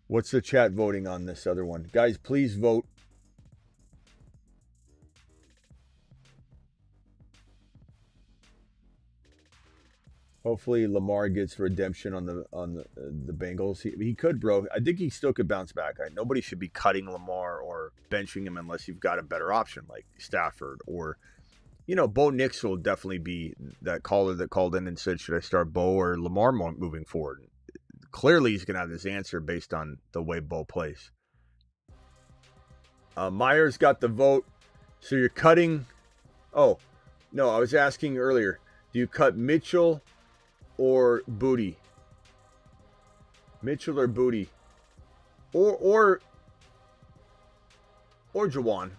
What's the chat voting on this other one? Guys, please vote. Hopefully Lamar gets redemption on the Bengals. He could, bro. I think he still could bounce back. Nobody should be cutting Lamar or benching him unless you've got a better option like Stafford or, Bo Nix will definitely be that caller that called in and said, should I start Bo or Lamar moving forward? Clearly he's going to have this answer based on the way Bo plays. Myers got the vote. So you're cutting. Oh, no, I was asking earlier. Do you cut Mitchell or Booty? Mitchell or Booty? Or Jawan?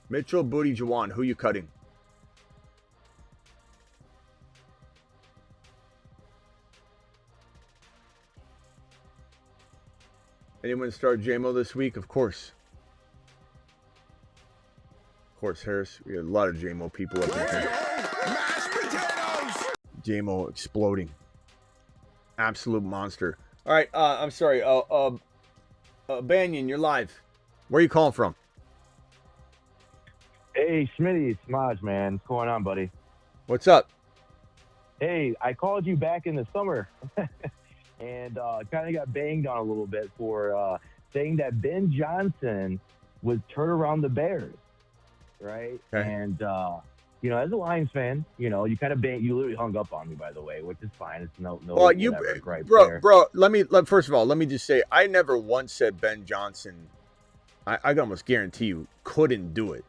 Mitchell, Booty, Jawan. Who you cutting? Anyone start JMO this week? Of course. Of course, Harris. We had a lot of JMO people up here. JMO exploding. Absolute monster. All right, I'm sorry. Banyan, you're live. Where are you calling from? Hey, Smitty, it's Maj, man. What's going on, buddy? What's up? Hey, I called you back in the summer and kind of got banged on a little bit for saying that Ben Johnson would turn around the Bears, right? Okay. And as a Lions fan, you kind of you literally hung up on me, by the way, which is fine. It's no. Well, bro. First of all, let me just say, I never once said Ben Johnson. I can almost guarantee you couldn't do it.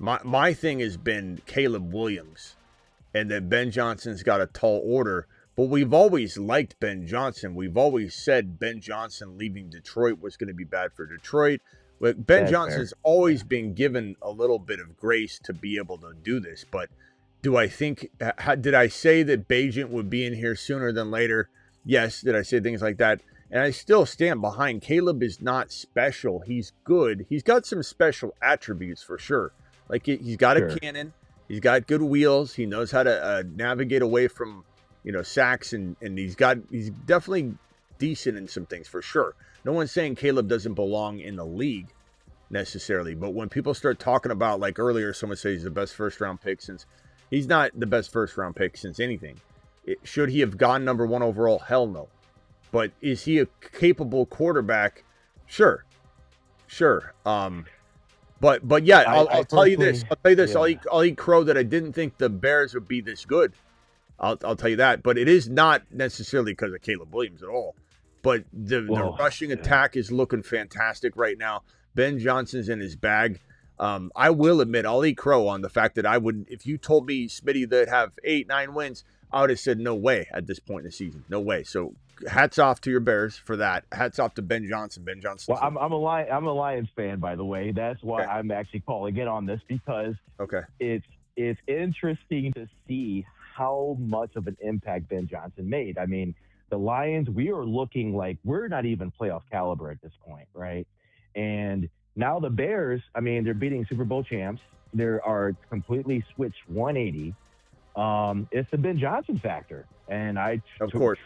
My thing has been Caleb Williams, and that Ben Johnson's got a tall order. But we've always liked Ben Johnson. We've always said Ben Johnson leaving Detroit was going to be bad for Detroit. But Ben Johnson's always been given a little bit of grace to be able to do this. But do I think, did I say that Bajent would be in here sooner than later? Yes. Did I say things like that? And I still stand behind. Caleb is not special. He's good. He's got some special attributes for sure. Like he's got a cannon. He's got good wheels. He knows how to navigate away from sacks, and he's definitely decent in some things for sure. No one's saying Caleb doesn't belong in the league necessarily, but when people start talking about, like earlier, someone says he's the best first-round pick since, he's not the best first-round pick since anything. Should he have gone number 1 overall? Hell no. But is he a capable quarterback? Sure. But yeah, I'll tell you this. Yeah. I'll eat crow that I didn't think the Bears would be this good. I'll tell you that. But it is not necessarily because of Caleb Williams at all. But the rushing attack is looking fantastic right now. Ben Johnson's in his bag. I will admit, I'll eat crow on the fact that I wouldn't. If you told me, Smitty, that have 8-9 wins, I would have said no way at this point in the season. No way. So hats off to your Bears for that. Hats off to Ben Johnson. Ben Johnson. Well, I'm a Lions fan, by the way. That's why I'm actually calling in on this, because it's interesting to see how much of an impact Ben Johnson made. I mean, the Lions, we are looking like we're not even playoff caliber at this point, right? And now the Bears, I mean, they're beating Super Bowl champs. They are completely switched 180. It's the Ben Johnson factor, and I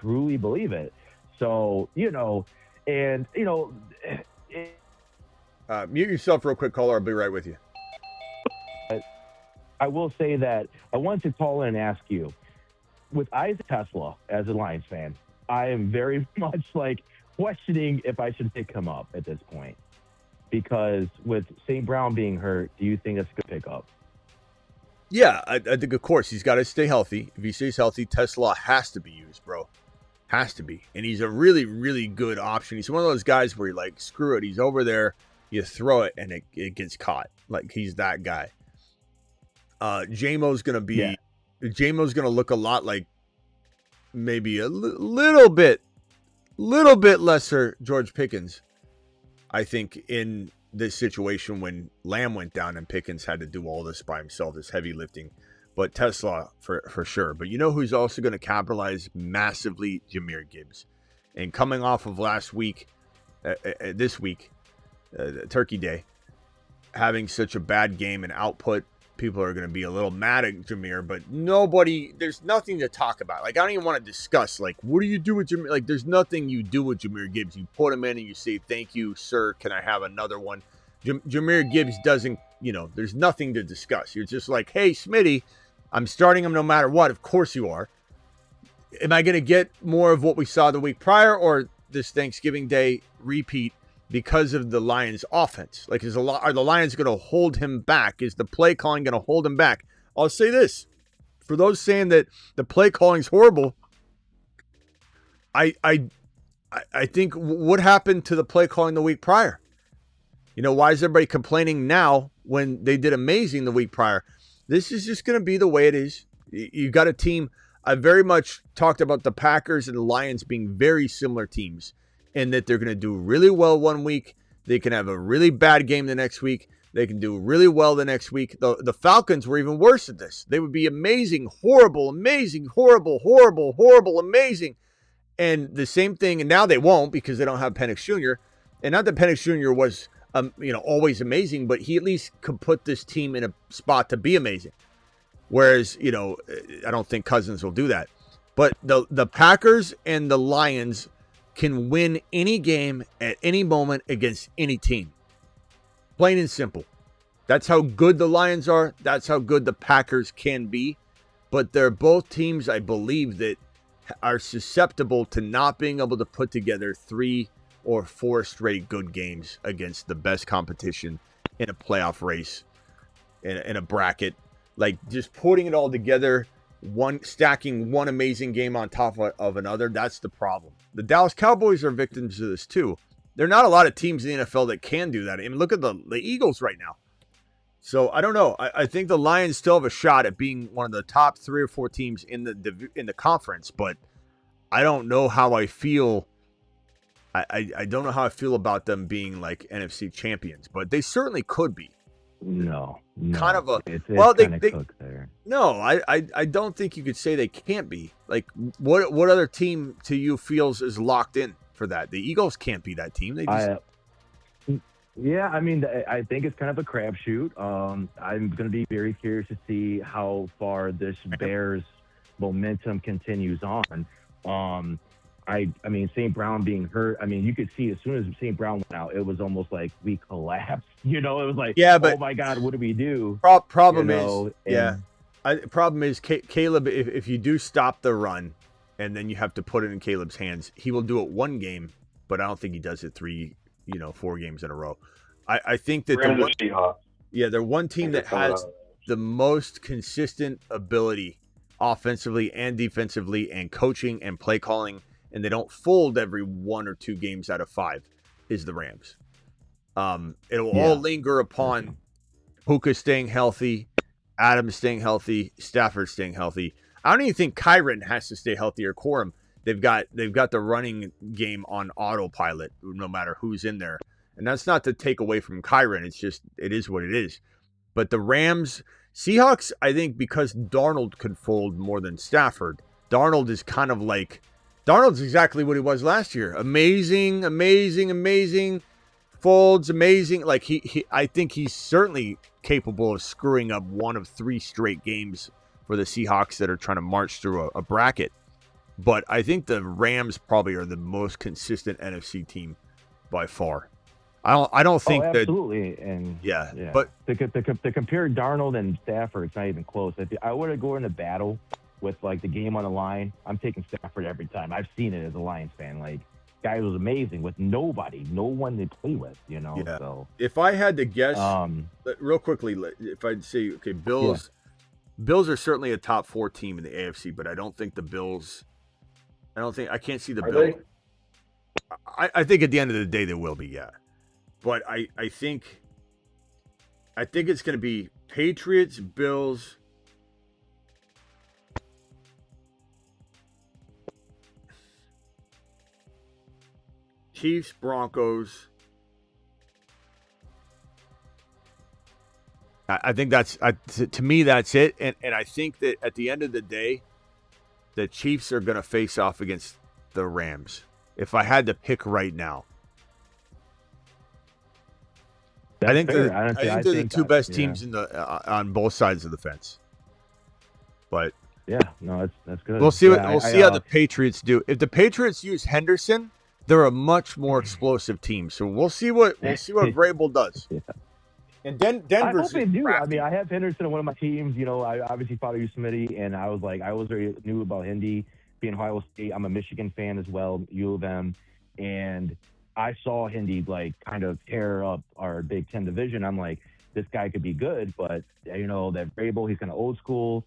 truly believe it. So, mute yourself real quick, caller. I'll be right with you. I will say that I wanted to call in and ask you, with Isaac Tesla as a Lions fan, I am very much questioning if I should pick him up at this point, because with St. Brown being hurt, do you think that's a good pickup? Yeah, I think, of course, he's got to stay healthy. If he stays healthy, Tesla has to be used, bro. Has to be. And he's a really, really good option. He's one of those guys where you're like, screw it. He's over there. You throw it, and it gets caught. Like, he's that guy. J-Mo's going to look a lot like maybe a little bit lesser George Pickens, I think, in this situation when Lamb went down and Pickens had to do all this by himself, this heavy lifting. But Tesla for sure. But you know who's also going to capitalize massively? Jahmyr Gibbs. And coming off of last week, this week, Turkey Day, having such a bad game and output, people are going to be a little mad at Jahmyr, but there's nothing to talk about. Like, I don't even want to discuss, like, what do you do with Jahmyr? Like, there's nothing you do with Jahmyr Gibbs. You put him in and you say, thank you, sir. Can I have another one? Jahmyr Gibbs doesn't, there's nothing to discuss. You're just like, hey, Smitty, I'm starting him no matter what. Of course you are. Am I going to get more of what we saw the week prior, or this Thanksgiving Day repeat because of the Lions' offense? Like, are the Lions going to hold him back? Is the play calling going to hold him back? I'll say this. For those saying that the play calling is horrible, I think what happened to the play calling the week prior? Why is everybody complaining now when they did amazing the week prior? This is just going to be the way it is. You got a team. I very much talked about the Packers and the Lions being very similar teams, and that they're going to do really well one week. They can have a really bad game the next week. They can do really well the next week. The Falcons were even worse at this. They would be amazing, horrible, amazing, horrible, horrible, horrible, amazing. And the same thing, and now they won't because they don't have Penix Jr. And not that Penix Jr. was, always amazing, but he at least could put this team in a spot to be amazing. Whereas, I don't think Cousins will do that. But the Packers and the Lions can win any game at any moment against any team. Plain and simple. That's how good the Lions are. That's how good the Packers can be. But they're both teams, I believe, that are susceptible to not being able to put together 3 or 4 straight good games against the best competition in a playoff race, in a bracket. Like, just putting it all together, stacking one amazing game on top of another, that's the problem. The Dallas Cowboys are victims of this too. There are not a lot of teams in the NFL that can do that. I mean, look at the Eagles right now. So I don't know. I think the Lions still have a shot at being one of the top 3 or 4 teams in the conference, but I don't know how I feel. I don't know how I feel about them being like NFC champions, but they certainly could be. No. Kind of a it's they cooked there. No, I don't think you could say they can't be. Like, what other team to you feels is locked in for that? The Eagles can't be that team. They just yeah, I mean, I think it's kind of a crapshoot. I'm going to be very curious to see how far this Bears momentum continues on. I mean, St. Brown being hurt. I mean, you could see as soon as St. Brown went out, it was almost like we collapsed. You know, it was like, Yeah, but oh my God, what do we do? Problem You is, know, yeah. and- Problem is, Caleb, if you do stop the run and then you have to put it in Caleb's hands, he will do it one game, but I don't think he does it 4 games in a row. I think that they're one team that has the most consistent ability offensively and defensively and coaching and play calling, and they don't fold every 1 or 2 games out of 5, is the Rams. It'll all linger upon Puka staying healthy, Adams staying healthy, Stafford staying healthy. I don't even think Kyron has to stay healthy or Corum. They've got the running game on autopilot no matter who's in there. And that's not to take away from Kyron. It's just, it is what it is. But the Rams, Seahawks, I think because Darnold could fold more than Stafford, Darnold is kind of like, Darnold's exactly what he was last year. Amazing, folds, amazing. Like I think he's certainly capable of screwing up 1 of 3 straight games for the Seahawks that are trying to march through a bracket. But I think the Rams probably are the most consistent NFC team by far. I don't think absolutely. that. And yeah. But to compare Darnold and Stafford, it's not even close. I would have gone in a battle with like the game on the line. I'm taking Stafford every time. I've seen it as a Lions fan. Like, guy was amazing with no one to play with. You know. Yeah. So if I had to guess, real quickly, if I'd say, okay, Bills. Yeah. Bills are certainly a top 4 team in the AFC, but I don't think the Bills. I can't see the Bills. I think at the end of the day they will be, yeah. But I think it's going to be Patriots, Bills, Chiefs, Broncos. I think that's to me that's it, and I think that at the end of the day, the Chiefs are going to face off against the Rams. If I had to pick right now. I think they're the 2 best teams in the on both sides of the fence. But yeah, no, that's good. We'll see we'll see how the Patriots do. If the Patriots use Henderson, they're a much more explosive team. So we'll see what Vrabel does. Yeah. And Denver's. I hope they do. Crafty. I mean, I have Henderson on one of my teams. You know, I obviously follow you, Smitty, and I was very new about Indy being Ohio State. I'm a Michigan fan as well, U of M, and I saw Hindy like kind of tear up our Big Ten division. I'm like, this guy could be good, but you know that Vrabel, he's kind of old school,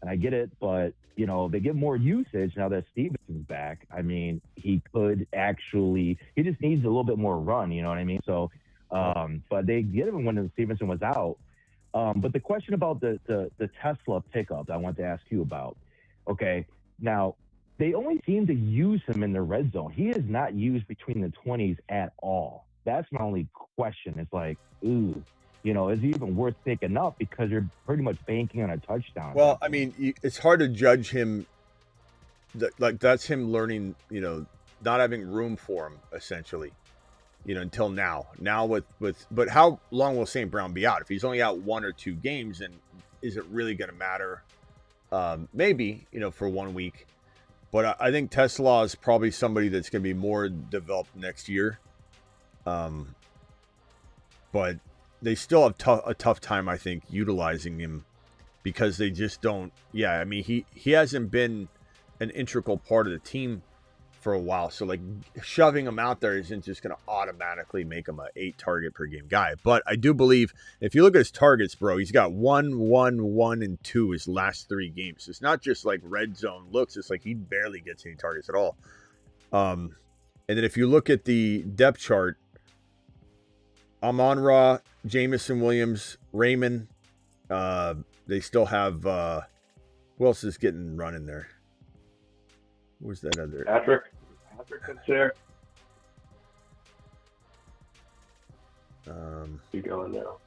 and I get it. But you know they get more usage now that Stevenson's back. I mean, he could actually. He just needs a little bit more run. You know what I mean? So, but they get him when Stevenson was out. But the question about the Tesla pickup, I want to ask you about. Okay, now. They only seem to use him in the red zone. He is not used between the 20s at all. That's my only question. It's like, ooh, you know, is he even worth picking up because you're pretty much banking on a touchdown? Well, I mean, it's hard to judge him. Like that's him learning, you know, not having room for him essentially, you know, until now. Now but how long will St. Brown be out? If he's only out 1 or 2 games, then is it really going to matter? Maybe, you know, for 1 week. But I think Tesla is probably somebody that's going to be more developed next year. But they still have a tough time, I think, utilizing him because they just don't. Yeah, I mean, he hasn't been an integral part of the team for a while. So, like, shoving him out there isn't just going to automatically make him a 8 target per game guy. But I do believe if you look at his targets, bro, he's got 1, 1, 1, and 2 his last 3 games. It's not just like red zone looks. It's like he barely gets any targets at all. And then if you look at the depth chart, Amon-Ra, Jamison Williams, Raymond, they still have, who else is getting run in there? Where's that other? Patrick is there. Keep going now.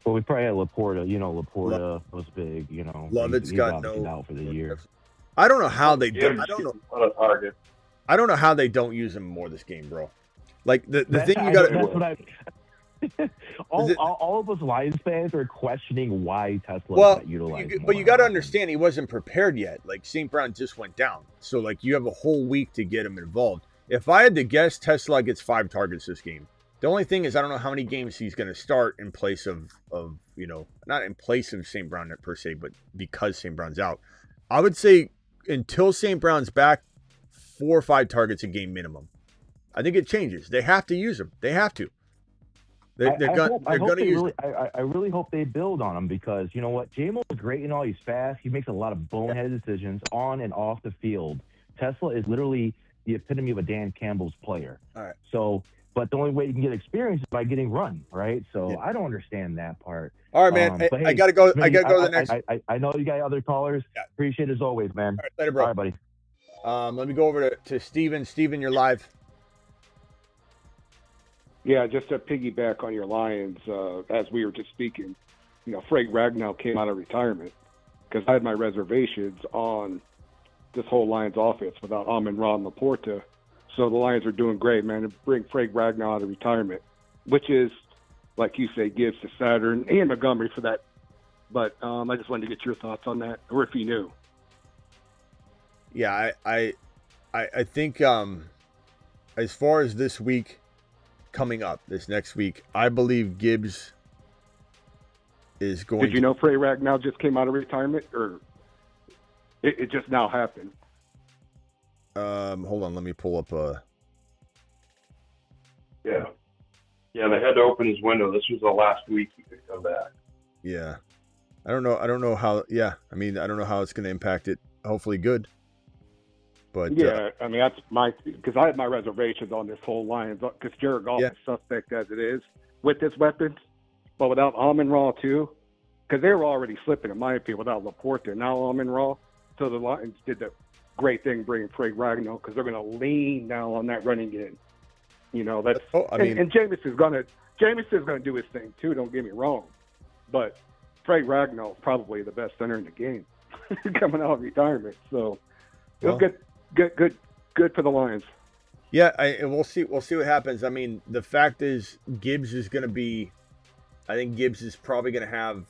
Well, we probably had Laporta. You know, Laporta was big. You know, Lovett's got out for the year. I don't know how they do. I don't know. I don't know how they don't use him more this game, bro. Like the thing you got. all of us Lions fans are questioning why Tesla is Well, not utilized. but you got to understand he wasn't prepared yet. Like St. Brown just went down, so like you have a whole week to get him involved. If I had to guess, Tesla gets 5 targets this game. The only thing is I don't know how many games he's going to start in place of not in place of St. Brown per se, but because St. Brown's out. I would say until St. Brown's back, 4 or 5 targets a game minimum. I think it changes. They have to use him. They have to. They're going to use. I really hope they build on him because you know what, J-Mo is great and all. He's fast. He makes a lot of boneheaded decisions on and off the field. Tesla is literally the epitome of a Dan Campbell's player. All right. So, but the only way you can get experience is by getting run, right? So I don't understand that part. All right, man. But I got to go. Smitty, I got to go to the next. I know you got other callers. Yeah. Appreciate it as always, man. All right, later, bro. All right, buddy. Let me go over to Steven. Steven, you're live. Yeah, just to piggyback on your Lions, as we were just speaking, Frank Ragnow came out of retirement because I had my reservations on this whole Lions offense without Amon-Ra and Laporta. So the Lions are doing great, man, to bring Frank Ragnow out of retirement, which is, like you say, gives to Saturn and Montgomery for that. But I just wanted to get your thoughts on that, or if you knew. Yeah, I think as far as this week coming up, this next week, I believe Gibbs is going. Did you know Frank Ragnow just came out of retirement, or it just now happened? Hold on, let me pull up Yeah, they had to open his window. This was the last week he could come back. Yeah, I don't know how. Yeah, I mean, I don't know how it's going to impact it. Hopefully, good. But yeah, I mean because I had my reservations on this whole Lions because Jared Goff is suspect as it is with his weapons, but without Amon-Ra too, because they were already slipping in my opinion without Laporta and now Amon-Ra. So the Lions did the great thing bringing Frank Ragnow because they're going to lean now on that running game. That's and Jameson's going to do his thing too. Don't get me wrong, but Frank Ragnow is probably the best center in the game coming out of retirement. So it was good. Good for the Lions. Yeah, we'll see. We'll see what happens. I mean, the fact is, Gibbs is going to be. I think Gibbs is probably going to have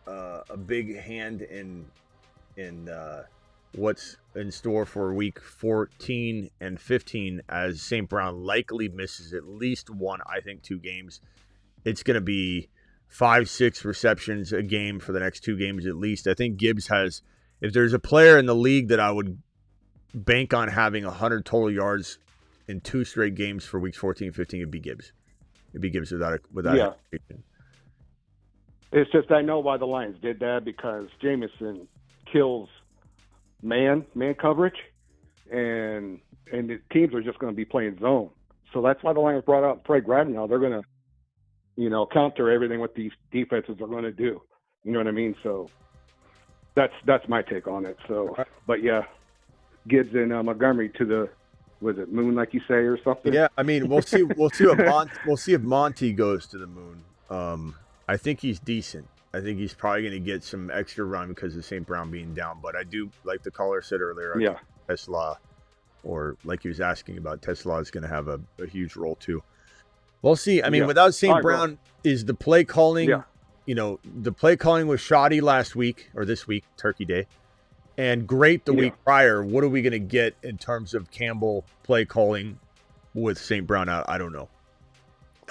a big hand in what's in store for week 14 and 15, as St. Brown likely misses at least one, I think 2 games. It's going to be 5-6 receptions a game for the next 2 games at least. I think Gibbs has. If there's a player in the league that I would bank on having 100 total yards in 2 straight games for weeks 14 and 15, it'd be Gibbs. It'd be Gibbs without hesitation. It's just I know why the Lions did that because Jameson kills man coverage, and the teams are just going to be playing zone. So that's why the Lions brought out Frank Ragnow. They're going to, counter everything what these defenses are going to do. You know what I mean? So that's my take on it. So, but yeah. Gibbs and Montgomery to the moon, like you say, or something. Yeah, I mean, we'll see. We'll see if Monty goes to the moon. I think he's decent. I think he's probably going to get some extra run because of St. Brown being down. But I do, like the caller said earlier, I think Tesla, or like he was asking about, Tesla is going to have a huge role too. We'll see. I mean, without St. Brown, is the play calling? Yeah. The play calling was shoddy last week or this week, Turkey Day. And great the week prior. What are we going to get in terms of Campbell play calling with St. Brown out? I don't know.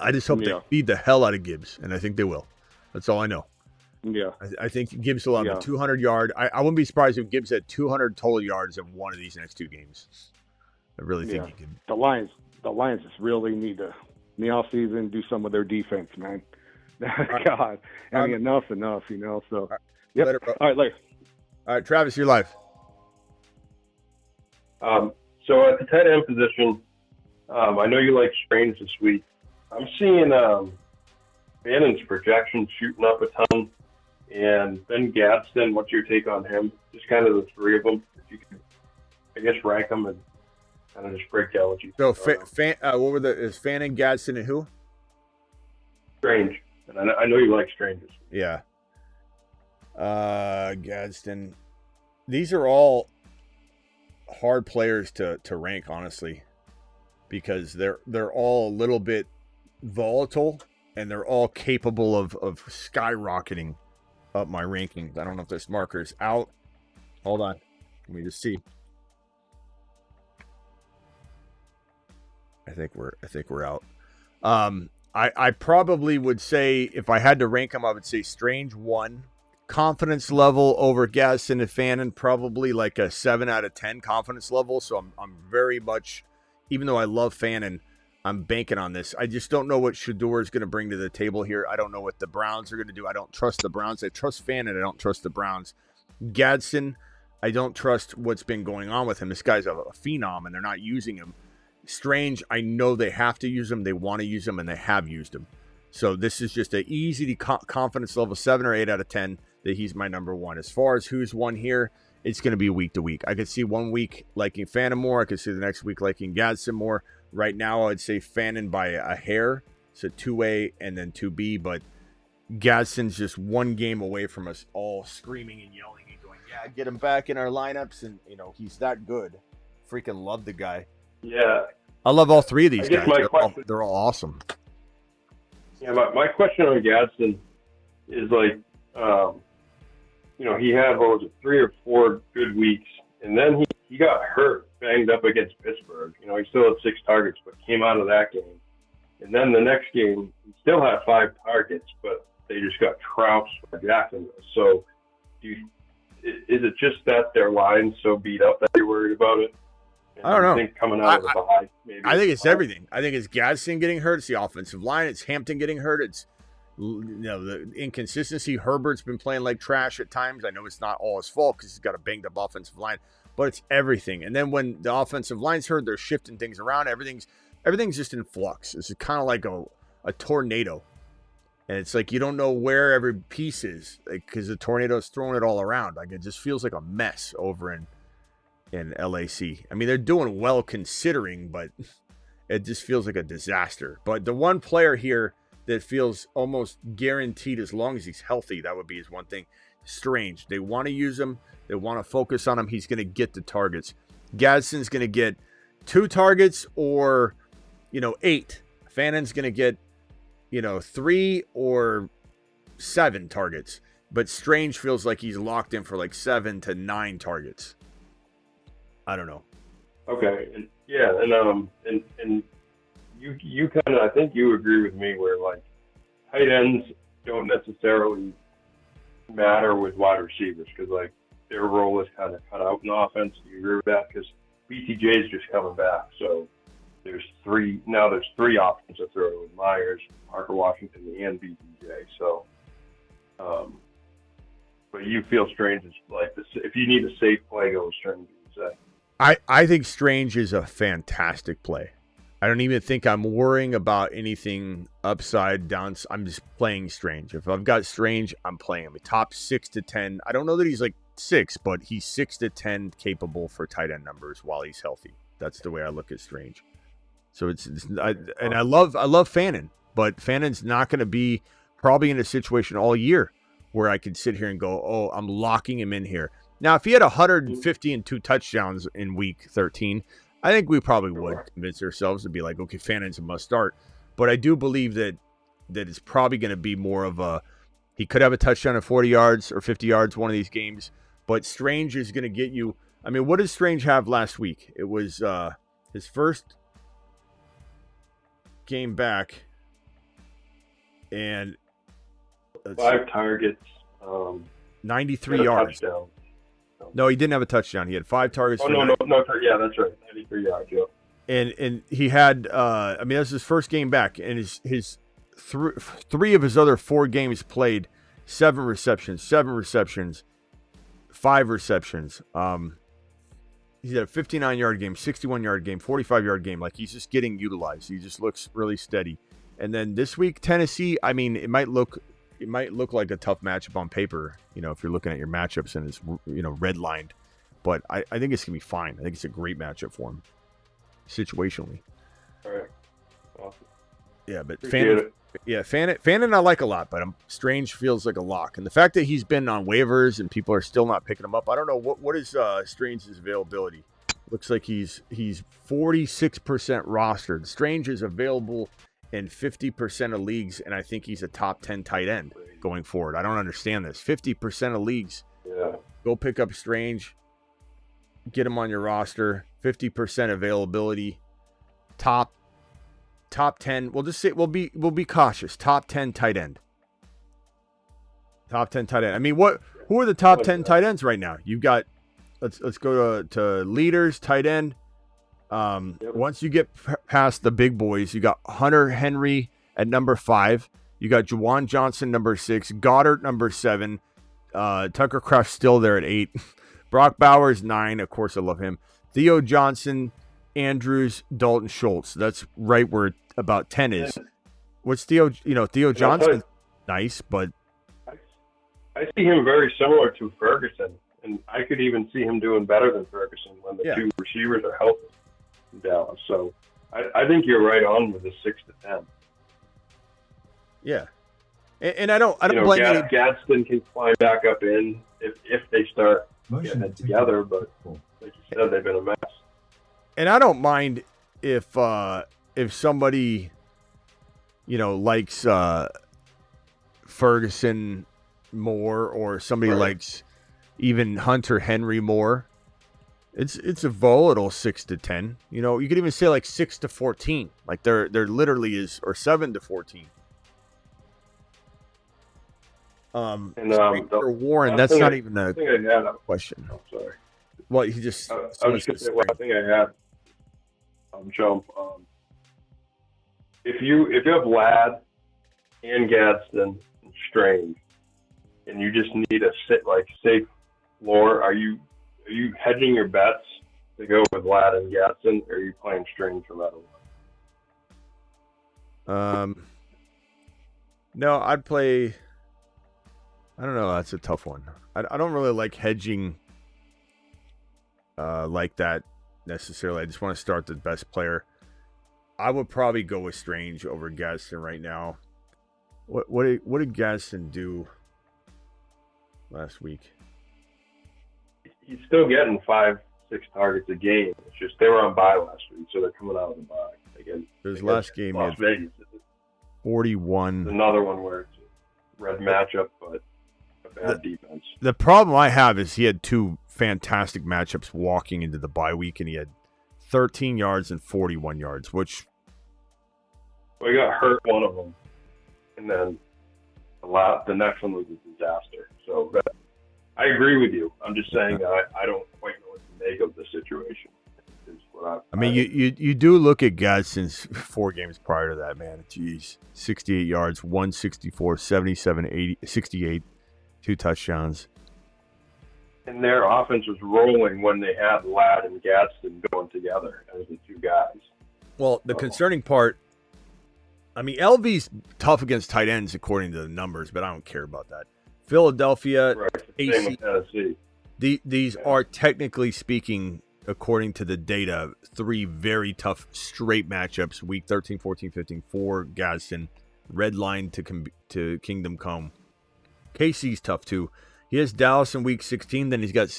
I just hope they feed the hell out of Gibbs, and I think they will. That's all I know. Yeah. I think Gibbs will have a 200-yard. I wouldn't be surprised if Gibbs had 200 total yards in one of these next 2 games. I really think he can. The Lions just really need to, in the offseason, do some of their defense, man. God. I mean, enough's enough, So, Later, bro. All right, later. All right, Travis, you're live. So at the tight end position, I know you like Strange this week. I'm seeing Bannon's projections shooting up a ton, and Ben Gadsden. What's your take on him? Just kind of the 3 of them. If you could, I guess, rank them and kind of just break down what you. So, what were is Fannin, Gadsden, and who? Strange, and I know you like Strangers. Yeah. Gadsden. These are all hard players to rank, honestly, because they're all a little bit volatile and they're all capable of skyrocketing up my rankings. I don't know if this marker is out. Hold on. Let me just see. I think we're out. I probably would say, if I had to rank them, I would say Strange 1. Confidence level over Gadsden and Fannin, probably like a 7 out of 10 confidence level. So I'm very much, even though I love Fannin, I'm banking on this. I just don't know what Shador is going to bring to the table here. I don't know what the Browns are going to do. I don't trust the Browns. I trust Fannin. I don't trust the Browns. Gadsden, I don't trust what's been going on with him. This guy's a phenom, and they're not using him. Strange, I know they have to use him. They want to use him, and they have used him. So this is just an easy confidence level 7 or 8 out of 10 that he's my number 1. As far as who's won here, it's going to be week to week. I could see one week liking Fannin more. I could see the next week liking Gadsden more. Right now, I'd say Fannin by a hair. So 2A and then 2B. But Gadsden's just one game away from us all screaming and yelling and going, yeah, get him back in our lineups. And, he's that good. Freaking love the guy. Yeah. I love all three of these guys. They're all awesome. Yeah, my question on Gadsden is like, he had, 3 or 4 good weeks, and then he got hurt, banged up against Pittsburgh. He still had 6 targets, but came out of that game. And then the next game, he still had 5 targets, but they just got trounced by Jacksonville. So is it just that their line's so beat up that you're worried about it? And I don't know. Think coming out of the bye, maybe I think it's everything. I think it's Gadsden getting hurt. It's the offensive line. It's Hampton getting hurt. It's the inconsistency. Herbert's been playing like trash at times. I know it's not all his fault because he's got a banged up offensive line, but it's everything. And then when the offensive line's hurt, they're shifting things around. Everything's just in flux. It's kind of like a tornado, and it's like you don't know where every piece is because the tornado's throwing it all around. Like it just feels like a mess over in LAC. I mean, they're doing well considering, but it just feels like a disaster. But the one player here that feels almost guaranteed as long as he's healthy, that would be his one thing. Strange. They want to use him. They want to focus on him. He's going to get the targets. Gadsden's going to get 2 targets or, 8. Fannin's going to get, 3 or 7 targets. But Strange feels like he's locked in for like 7 to 9 targets. I don't know. Okay. And you kind of, I think you agree with me where like tight ends don't necessarily matter with wide receivers because like their role is kind of cut out in offense. Do you agree with that? Because BTJ is just coming back. So there's 3 options to throw with Myers, Parker Washington, and BTJ. So, but you feel Strange is like this. If you need a safe play, go with Strange, you say. I think Strange is a fantastic play. I don't even think I'm worrying about anything upside down. I'm just playing Strange. If I've got Strange, I'm playing him. Top 6 to 10. I don't know that he's like 6, but he's 6 to 10 capable for tight end numbers while he's healthy. That's the way I look at Strange. So I love Fannin, but Fannin's not going to be probably in a situation all year where I could sit here and go, oh, I'm locking him in here. Now, if he had 150 and 2 touchdowns in week 13, I think we probably would convince ourselves to be like, okay, Fannin's a must start. But I do believe that it's probably going to be more of he could have a touchdown at 40 yards or 50 yards one of these games. But Strange is going to get you. I mean, what did Strange have last week? It was his first game back. And 5 targets. 93 yards. Touchdown. No, he didn't have a touchdown. He had 5 targets. Oh, no, yeah, that's right. 93 yards, yeah. And he had, that was his first game back. And his 3 of his other 4 games played, 7 receptions, 5 receptions. He's had a 59-yard game, 61-yard game, 45-yard game. Like, he's just getting utilized. He just looks really steady. And then this week, Tennessee, I mean, it might look like a tough matchup on paper, if you're looking at your matchups and it's, redlined. But I think it's going to be fine. I think it's a great matchup for him, situationally. All right. Awesome. Yeah, but Fannin I like a lot, but Strange feels like a lock. And the fact that he's been on waivers and people are still not picking him up, I don't know. What is Strange's availability? Looks like he's 46% rostered. Strange is available in 50% of leagues, and I think he's a top 10 tight end going forward. I don't understand this. 50% of leagues. Yeah. Go pick up Strange. Get him on your roster. 50% availability. Top 10. We'll just say we'll be cautious. Top 10 tight end. Top 10 tight end. I mean, who are the top 10 tight ends right now? You've got let's go to leaders, tight end. Once you get past the big boys, you got Hunter Henry at number 5. You got Juwan Johnson number 6, Goddard number 7, Tucker Kraft still there at 8, Brock Bowers 9. Of course, I love him. Theo Johnson, Andrews, Dalton Schultz. That's right where about 10 is. What's Theo? Theo Johnson, nice, but I see him very similar to Ferguson, and I could even see him doing better than Ferguson when the two receivers are healthy in Dallas. So I think you're right on with the 6 to 10. Yeah, and I don't blame any. Gadsden can climb back up in if they start getting it together, but like you said, they've been a mess. And I don't mind if somebody, likes Ferguson more, or somebody likes even Hunter Henry more. It's a volatile 6 to 10. You could even say like 6 to 14. Like there literally is, or 7 to 14. For Warren, that's not even a question. I'm sorry. Well, he just. I was just going to say one thing I had. Jump. If you have Ladd and Gadsden and Strange, and you just need a safe floor, are you hedging your bets to go with Ladd and Gadsden, or are you playing Strange no matter what? No, I'd play. I don't know. That's a tough one. I don't really like hedging like that necessarily. I just want to start the best player. I would probably go with Strange over Gadsden right now. What did Gadsden do last week? He's still getting 5-6 targets a game. It's just they were on bye last week, so they're coming out of the bye again. His last game, Las Vegas. 41. It's another one where it's a red matchup, but a bad defense. The problem I have is he had 2 fantastic matchups walking into the bye week, and he had 13 yards and 41 yards, which... Well, he got hurt one of them, and then the next one was a disaster. So I agree with you. I'm just saying that I don't quite know what to make of the situation. I mean, you do look at Gadsden's 4 games prior to that, man. Jeez. 68 yards, 164, 77, 80, 68, 2 touchdowns. And their offense was rolling when they had Ladd and Gadsden going together as the 2 guys. Well, the concerning part, I mean, LV's tough against tight ends according to the numbers, but I don't care about that. Philadelphia, AC, these are technically speaking, according to the data, 3 very tough straight matchups. Week 13, 14, 15 for Gadsden. Red line to Kingdom Come. KC's tough too. He has Dallas in week 16. Then he's got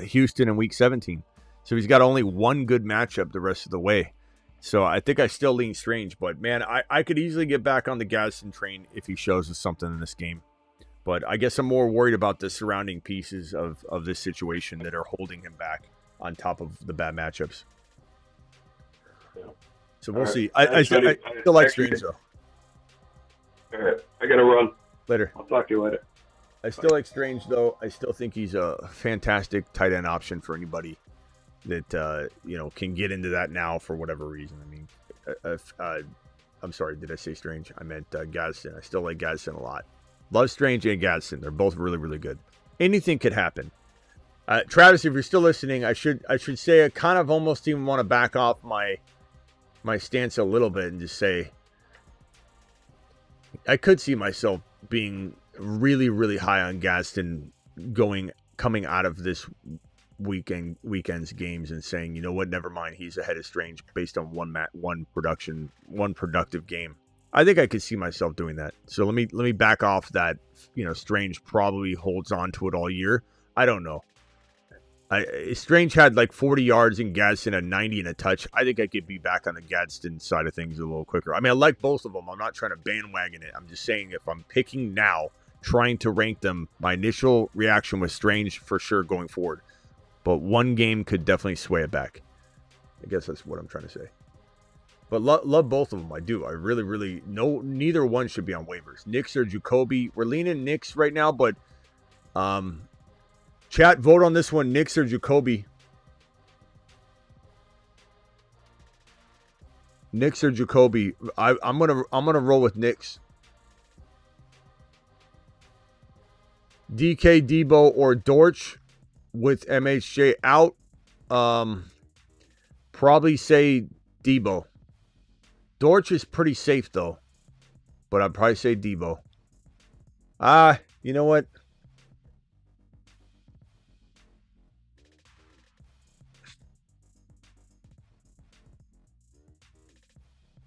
Houston in week 17. So he's got only 1 good matchup the rest of the way. So I think I still lean Strange, but man, I could easily get back on the Gadsden train if he shows us something in this game. But I guess I'm more worried about the surrounding pieces of this situation that are holding him back on top of the bad matchups. Yeah. So we'll see. I still like Strange, though. All right. I got to run. Later. I'll talk to you later. I still like Strange, though. I still think he's a fantastic tight end option for anybody that, can get into that now for whatever reason. I mean, I'm sorry. Did I say Strange? I meant Gadsden. I still like Gadsden a lot. Love Strange and Gadsden. They're both really, really good. Anything could happen. Travis, if you're still listening, I should say I kind of almost even want to back off my stance a little bit and just say I could see myself being really, really high on Gadsden coming out of this weekend's games and saying, you know what, never mind, he's ahead of Strange based on one productive game. I think I could see myself doing that. So let me back off that. Strange probably holds on to it all year. I don't know. Strange had like 40 yards and Gadsden had 90 and a touch. I think I could be back on the Gadsden side of things a little quicker. I mean, I like both of them. I'm not trying to bandwagon it. I'm just saying if I'm picking now, trying to rank them, my initial reaction was Strange for sure going forward. But one game could definitely sway it back. I guess that's what I'm trying to say. But love both of them. I do. I really, neither one should be on waivers. Knicks or Jacoby. We're leaning Knicks right now, but chat, vote on this one, Knicks or Jacoby. Knicks or Jacoby. I'm gonna roll with Knicks. DK, Debo, or Dortch with MHJ out. Probably say Debo. Dortch is pretty safe though, but I'd probably say Debo. You know what?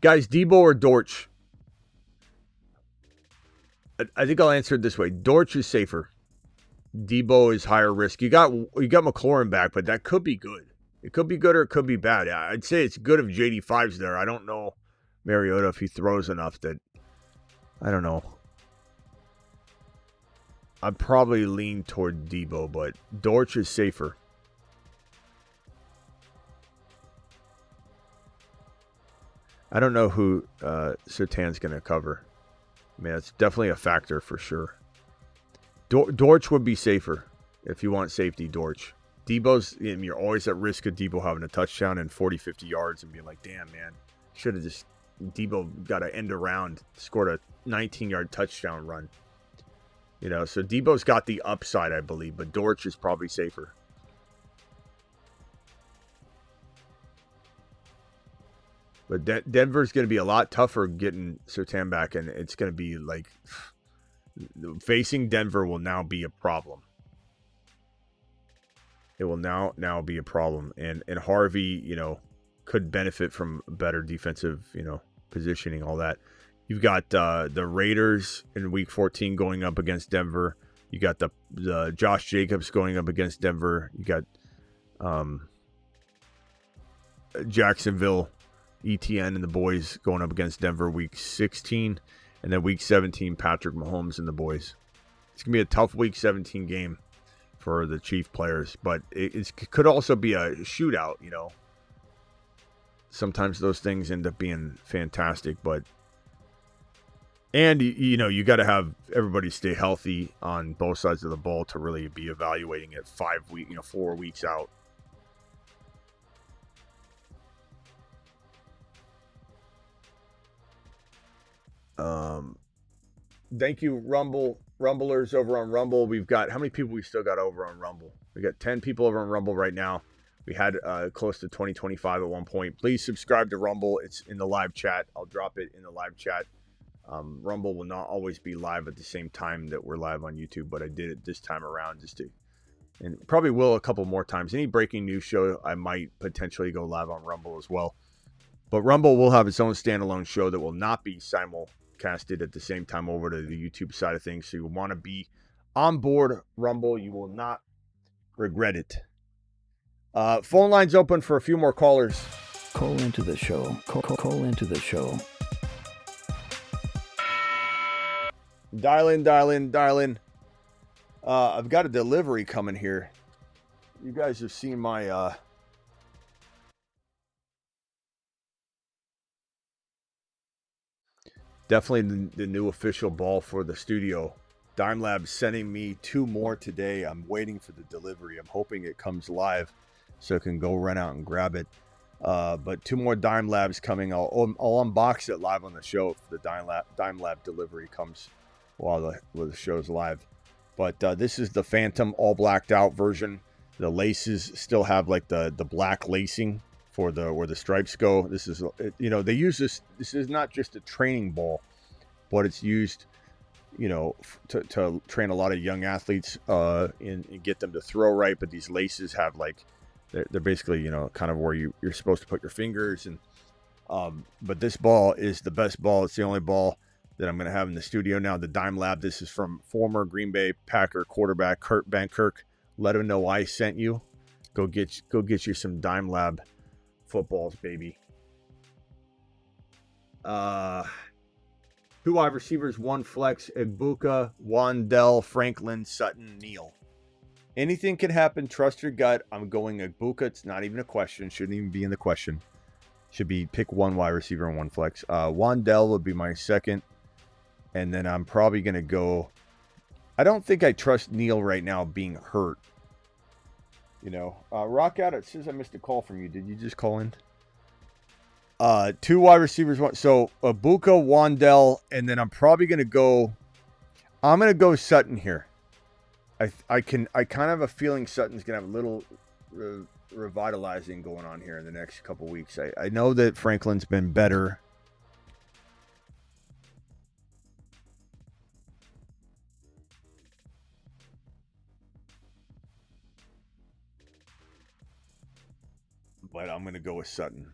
Guys, Debo or Dortch? I think I'll answer it this way. Dortch is safer. Debo is higher risk. You got McLaurin back, but that could be good. It could be good or it could be bad. I'd say it's good if JD5's there. I don't know Mariota if he throws enough that I don't know. I'd probably lean toward Debo, but Dortch is safer. I don't know who Surtain's going to cover. I mean, that's definitely a factor for sure. Dortch would be safer if you want safety, Dortch. Debo's, you're always at risk of Debo having a touchdown and 40, 50 yards and being like, damn, man, should have just, Debo got to end around, scored a 19-yard touchdown run. You know, so Debo's got the upside, I believe, but Dortch is probably safer. But Denver's going to be a lot tougher getting Surtain back, and it's going to be like facing Denver will now be a problem. It will now be a problem, and Harvey, you know, could benefit from better defensive, you know, positioning, all that. You've got the Raiders in Week 14 going up against Denver. You got the Josh Jacobs going up against Denver. You got Jacksonville, ETN and the boys going up against Denver Week 16. And then Week 17, Patrick Mahomes and the boys. It's going to be a tough Week 17 game for the Chief players. But it could also be a shootout, you know. Sometimes those things end up being fantastic. And, you know, you got to have everybody stay healthy on both sides of the ball to really be evaluating it 4 weeks out. Thank you, Rumblers over on Rumble. We've got, how many people we still got over on Rumble? We got 10 people over on Rumble right now. We had close to 25 at one point. Please subscribe to Rumble. It's in the live chat. I'll drop it in the live chat. Rumble will not always be live at the same time that we're live on YouTube, but I did it this time around and probably will a couple more times. Any breaking news show, I might potentially go live on Rumble as well. But Rumble will have its own standalone show that will not be simulcasted at the same time over to the YouTube side of things. So you want to be on board Rumble. You will not regret it. Phone lines open for a few more callers. Call into the show. Call into the show. Dial in. I've got a delivery coming here. You guys have seen my definitely the new official ball for the studio. Dime Lab's sending me 2 more today. I'm waiting for the delivery. I'm hoping it comes live so I can go run out and grab it. But 2 more Dime Labs coming. I'll unbox it live on the show if the Dime Lab delivery comes while the show's live. But this is the Phantom all blacked out version. The laces still have like the black lacing for where the stripes go. This is, you know, they use this. This is not just a training ball, but it's used, you know, to train a lot of young athletes and get them to throw right. But these laces have like, they're basically, you know, kind of where you're supposed to put your fingers. And but this ball is the best ball. It's the only ball that I'm going to have in the studio now. The Dime Lab. This is from former Green Bay Packer quarterback Kurt Van Kirk. Let him know I sent you. Go get you some Dime Lab footballs, baby. 2 wide receivers, 1 flex, Igbuka, Wandell, Franklin, Sutton, Neal. Anything can happen. Trust your gut. I'm going Igbuka. It's not even a question. Shouldn't even be in the question. Should be pick 1 wide receiver and 1 flex. Wandell would be my second. And then I'm probably going to go. I don't think I trust Neal right now being hurt. Rock out. It says I missed a call from you. Did you just call in? 2 wide receivers. So Igbuka, Wandell, and then I'm probably going to go. I'm going to go Sutton here. I kind of have a feeling Sutton's going to have a little revitalizing going on here in the next couple weeks. I know that Franklin's been better. But I'm going to go with Sutton.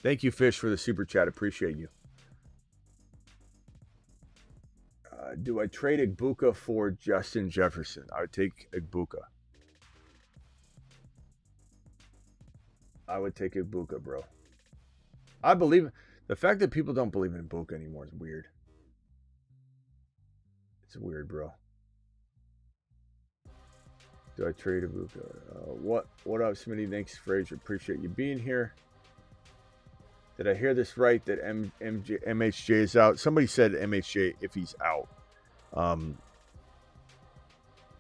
Thank you, Fish, for the super chat. Appreciate you. Do I trade Igbuka for Justin Jefferson? I would take Igbuka. I would take Igbuka, bro. I believe the fact that people don't believe in Igbuka anymore is weird. It's weird, bro. Do I trade Igbuka? What up, Smitty? Thanks, Fraser. Appreciate you being here. Did I hear this right? That MHJ is out. Somebody said MHJ if he's out.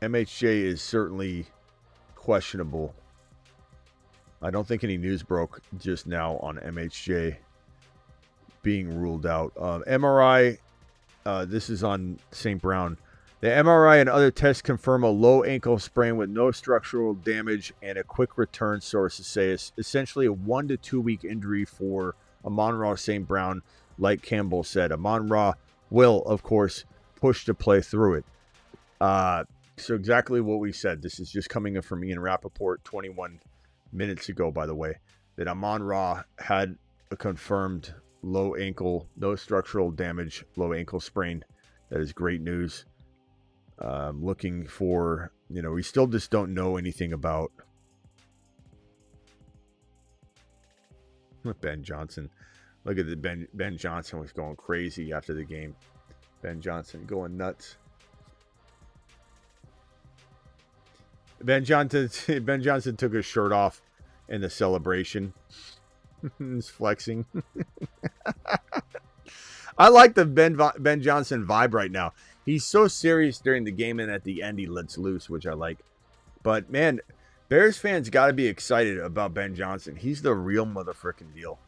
MHJ is certainly questionable. I don't think any news broke just now on MHJ being ruled out. MRI, this is on St. Brown. The MRI and other tests confirm a low ankle sprain with no structural damage and a quick return, sources say. It's essentially a 1 to 2 week injury for amon-ra St. Brown, like Campbell said. Amon-ra will, of course, push to play through it. So exactly what we said. This is just coming in from Ian Rappaport 21 minutes ago, by the way, that amon-ra had a confirmed low ankle, no structural damage, low ankle sprain. That is great news. Looking for, we still just don't know anything about Ben Johnson. Look at the Ben Johnson was going crazy after the game. Ben Johnson going nuts. Ben Johnson took his shirt off in the celebration. He's flexing. I like the Ben Johnson vibe right now. He's so serious during the game, and at the end he lets loose, which I like. But man, Bears fans got to be excited about Ben Johnson. He's the real motherfucking deal.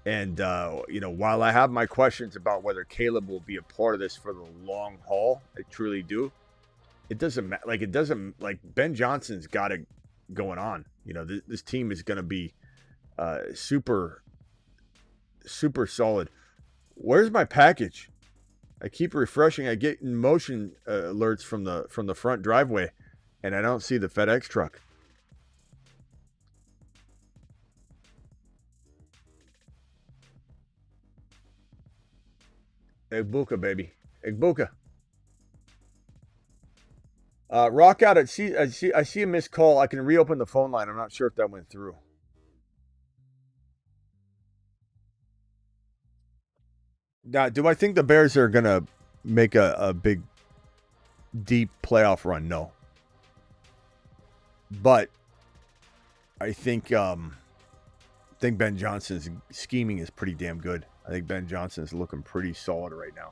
And, while I have my questions about whether Caleb will be a part of this for the long haul, I truly do. It doesn't matter. Ben Johnson's got it going on. This team is going to be super, super solid. Where's my package? I keep refreshing. I get motion alerts from the front driveway, and I don't see the FedEx truck. Igbuka, baby. Igbuka. Rock out. I see a missed call. I can reopen the phone line. I'm not sure if that went through. Now, do I think the Bears are going to make a big, deep playoff run? No. But I think Ben Johnson's scheming is pretty damn good. I think Ben Johnson is looking pretty solid right now.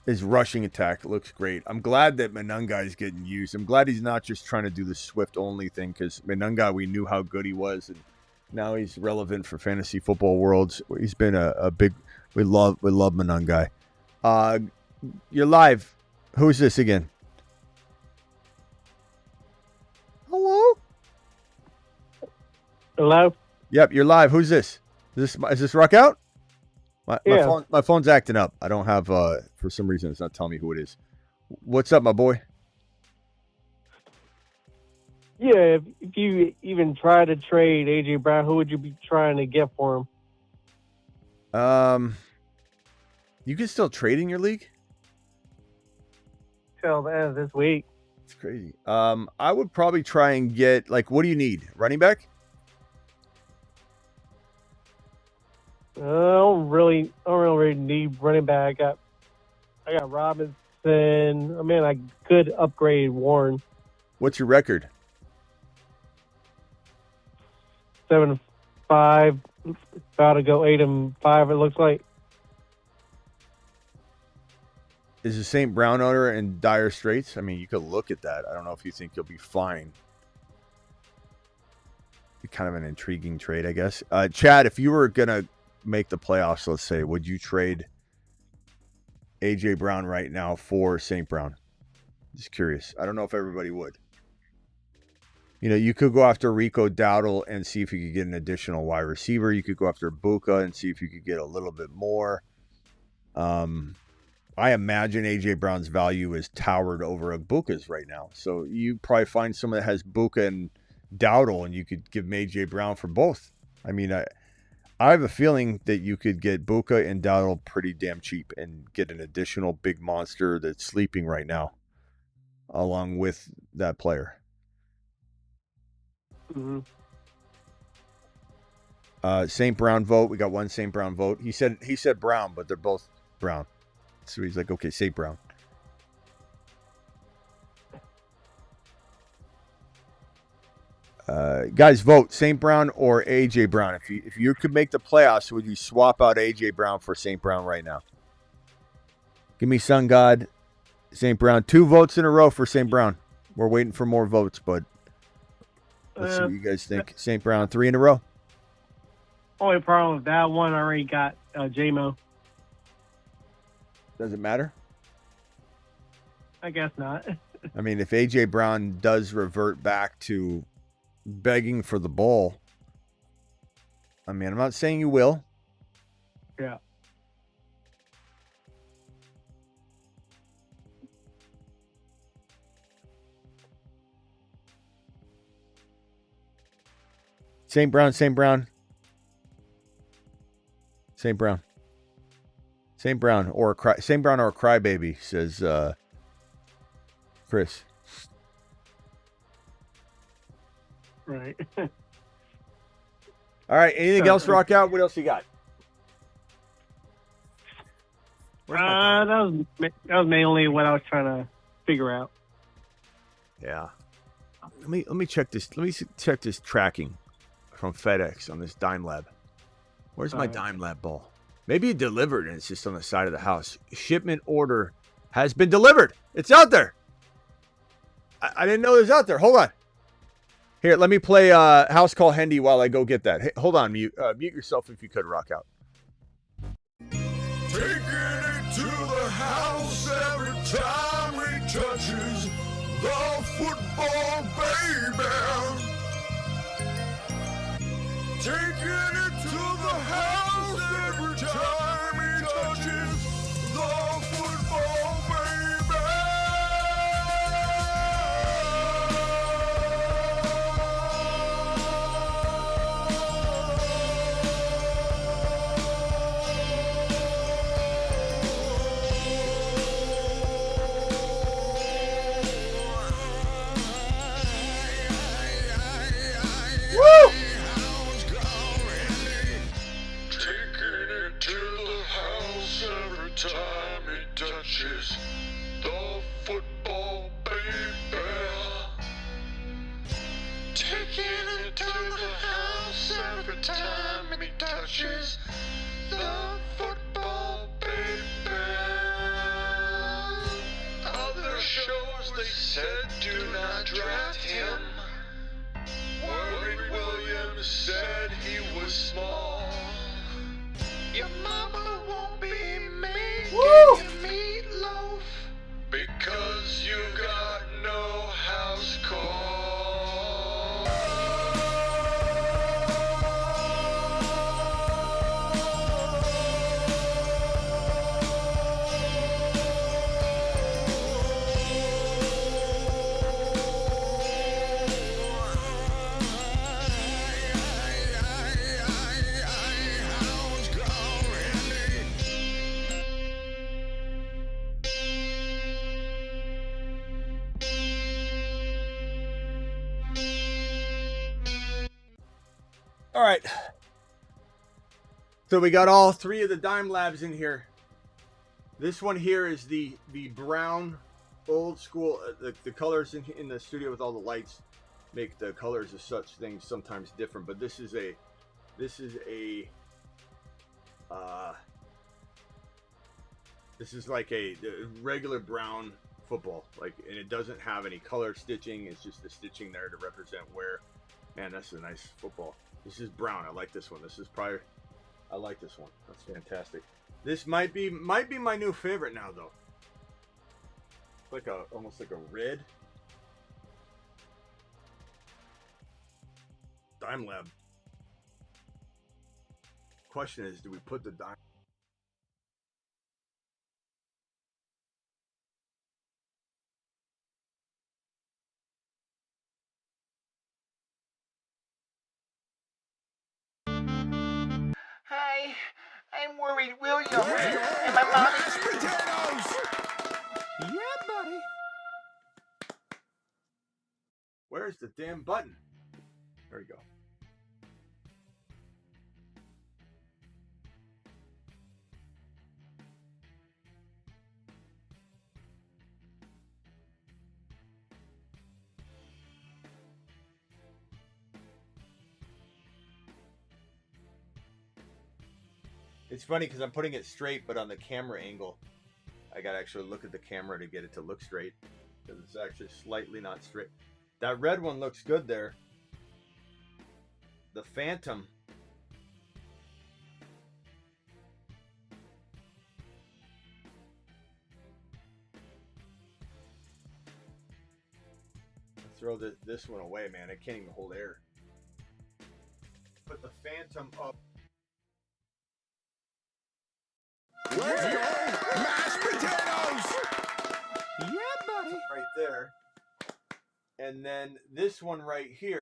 His rushing attack looks great. I'm glad that Menungai is getting used. I'm glad he's not just trying to do the Swift-only thing, because Menungai, we knew how good he was, and now he's relevant for fantasy football worlds. He's been a big. We love Menungai. You're live. Who's this again? Hello. Hello. Yep, you're live. Who's this? Is this Rock Out? My phone's acting up. I don't have. For some reason, it's not telling me who it is. What's up, my boy? Yeah, if you even try to trade AJ Brown, who would you be trying to get for him? You can still trade in your league? till the end of this week. It's crazy. I would probably try and get, like, what do you need? Running back? I don't really need running back. I got Robinson. I mean, I could upgrade Warren. What's your record? 7-5. About to go 8-5. It looks like. Is the St. Brown owner in dire straits? I mean, you could look at that. I don't know if you think you'll be fine. Be kind of an intriguing trade, I guess. Chad, if you were gonna make the playoffs, let's say, would you trade AJ Brown right now for St. Brown? Just curious. I don't know if everybody would. You know, you could go after Rico Dowdle and see if you could get an additional wide receiver. You could go after Buka and see if you could get a little bit more. I imagine AJ Brown's value is towered over Buka's right now. So you probably find someone that has Buka and Dowdle, and you could give AJ Brown for both. I mean, I have a feeling that you could get Buka and Dowdle pretty damn cheap and get an additional big monster that's sleeping right now along with that player. Mm-hmm. St. Brown vote. We got one St. Brown vote. He said Brown, but they're both Brown. So he's like, okay, St. Brown. Guys, vote St. Brown or AJ Brown. If you could make the playoffs, would you swap out AJ Brown for St. Brown right now? Give me Sun God, St. Brown. 2 votes in a row for St. Brown. We're waiting for more votes, but let's see what you guys think. St. Brown, 3 in a row. Only problem with that one, I already got J-Mo. Does it matter? I guess not. I mean, if AJ Brown does revert back to begging for the ball, I mean, I'm not saying you will. Yeah. St. Brown, St. Brown. St. Brown. St. Brown or a St. Brown or a crybaby, says Chris. Right. All right. Anything else, Rock Out? What else you got? That was mainly what I was trying to figure out. Yeah. Let me check this. Let me check this tracking from FedEx on this Dime Lab. Where's my Dime Lab ball? Maybe it delivered and it's just on the side of the house. Shipment order has been delivered. It's out there. I didn't know it was out there. Hold on. Here, let me play House Call Hendy while I go get that. Hey, hold on. Mute yourself if you could, Rock Out. Taking it to the house every time he touches the football, baby. Taking it to the house every time he touches the football, baby. Woo! Time he touches the football, baby. Taking it to the house every time he touches the football, baby. Other shows they said do not draft him. Warren Williams said he was small. Your mama won't be making you meatloaf because you got no house call. All right. So we got all three of the Dime Labs in here. This one here is the brown, old school. The colors in the studio with all the lights make the colors of such things sometimes different. But this is a like a regular brown football, like, and it doesn't have any color stitching. It's just the stitching there to represent where. Man, that's a nice football. This is brown. I like this one. I like this one. That's fantastic. This might be my new favorite now, though. Like almost like a red Dime Lab. Question is, do we put the dime? Hi, I'm worried William and my mom. Mashed potatoes! Yeah, buddy. Where's the damn button? There we go. It's funny because I'm putting it straight, but on the camera angle, I got to actually look at the camera to get it to look straight because it's actually slightly not straight. That red one looks good there. The Phantom. I'll throw this one away, man. I can't even hold air. Put the Phantom up. Let's go! Mashed potatoes! Yeah, buddy. Right there. And then this one right here.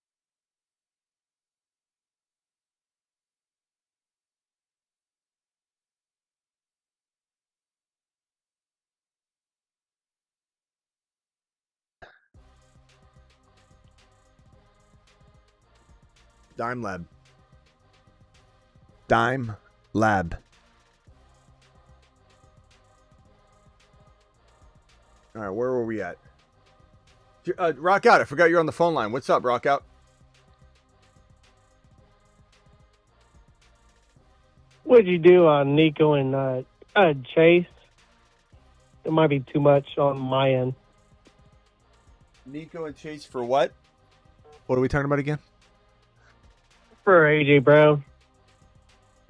Dime Lab. Dime Lab. All right, where were we at? Rock Out, I forgot you're on the phone line. What's up, Rock Out? What'd you do on Nico and Chase? It might be too much on my end. Nico and Chase for what? What are we talking about again? For AJ Brown.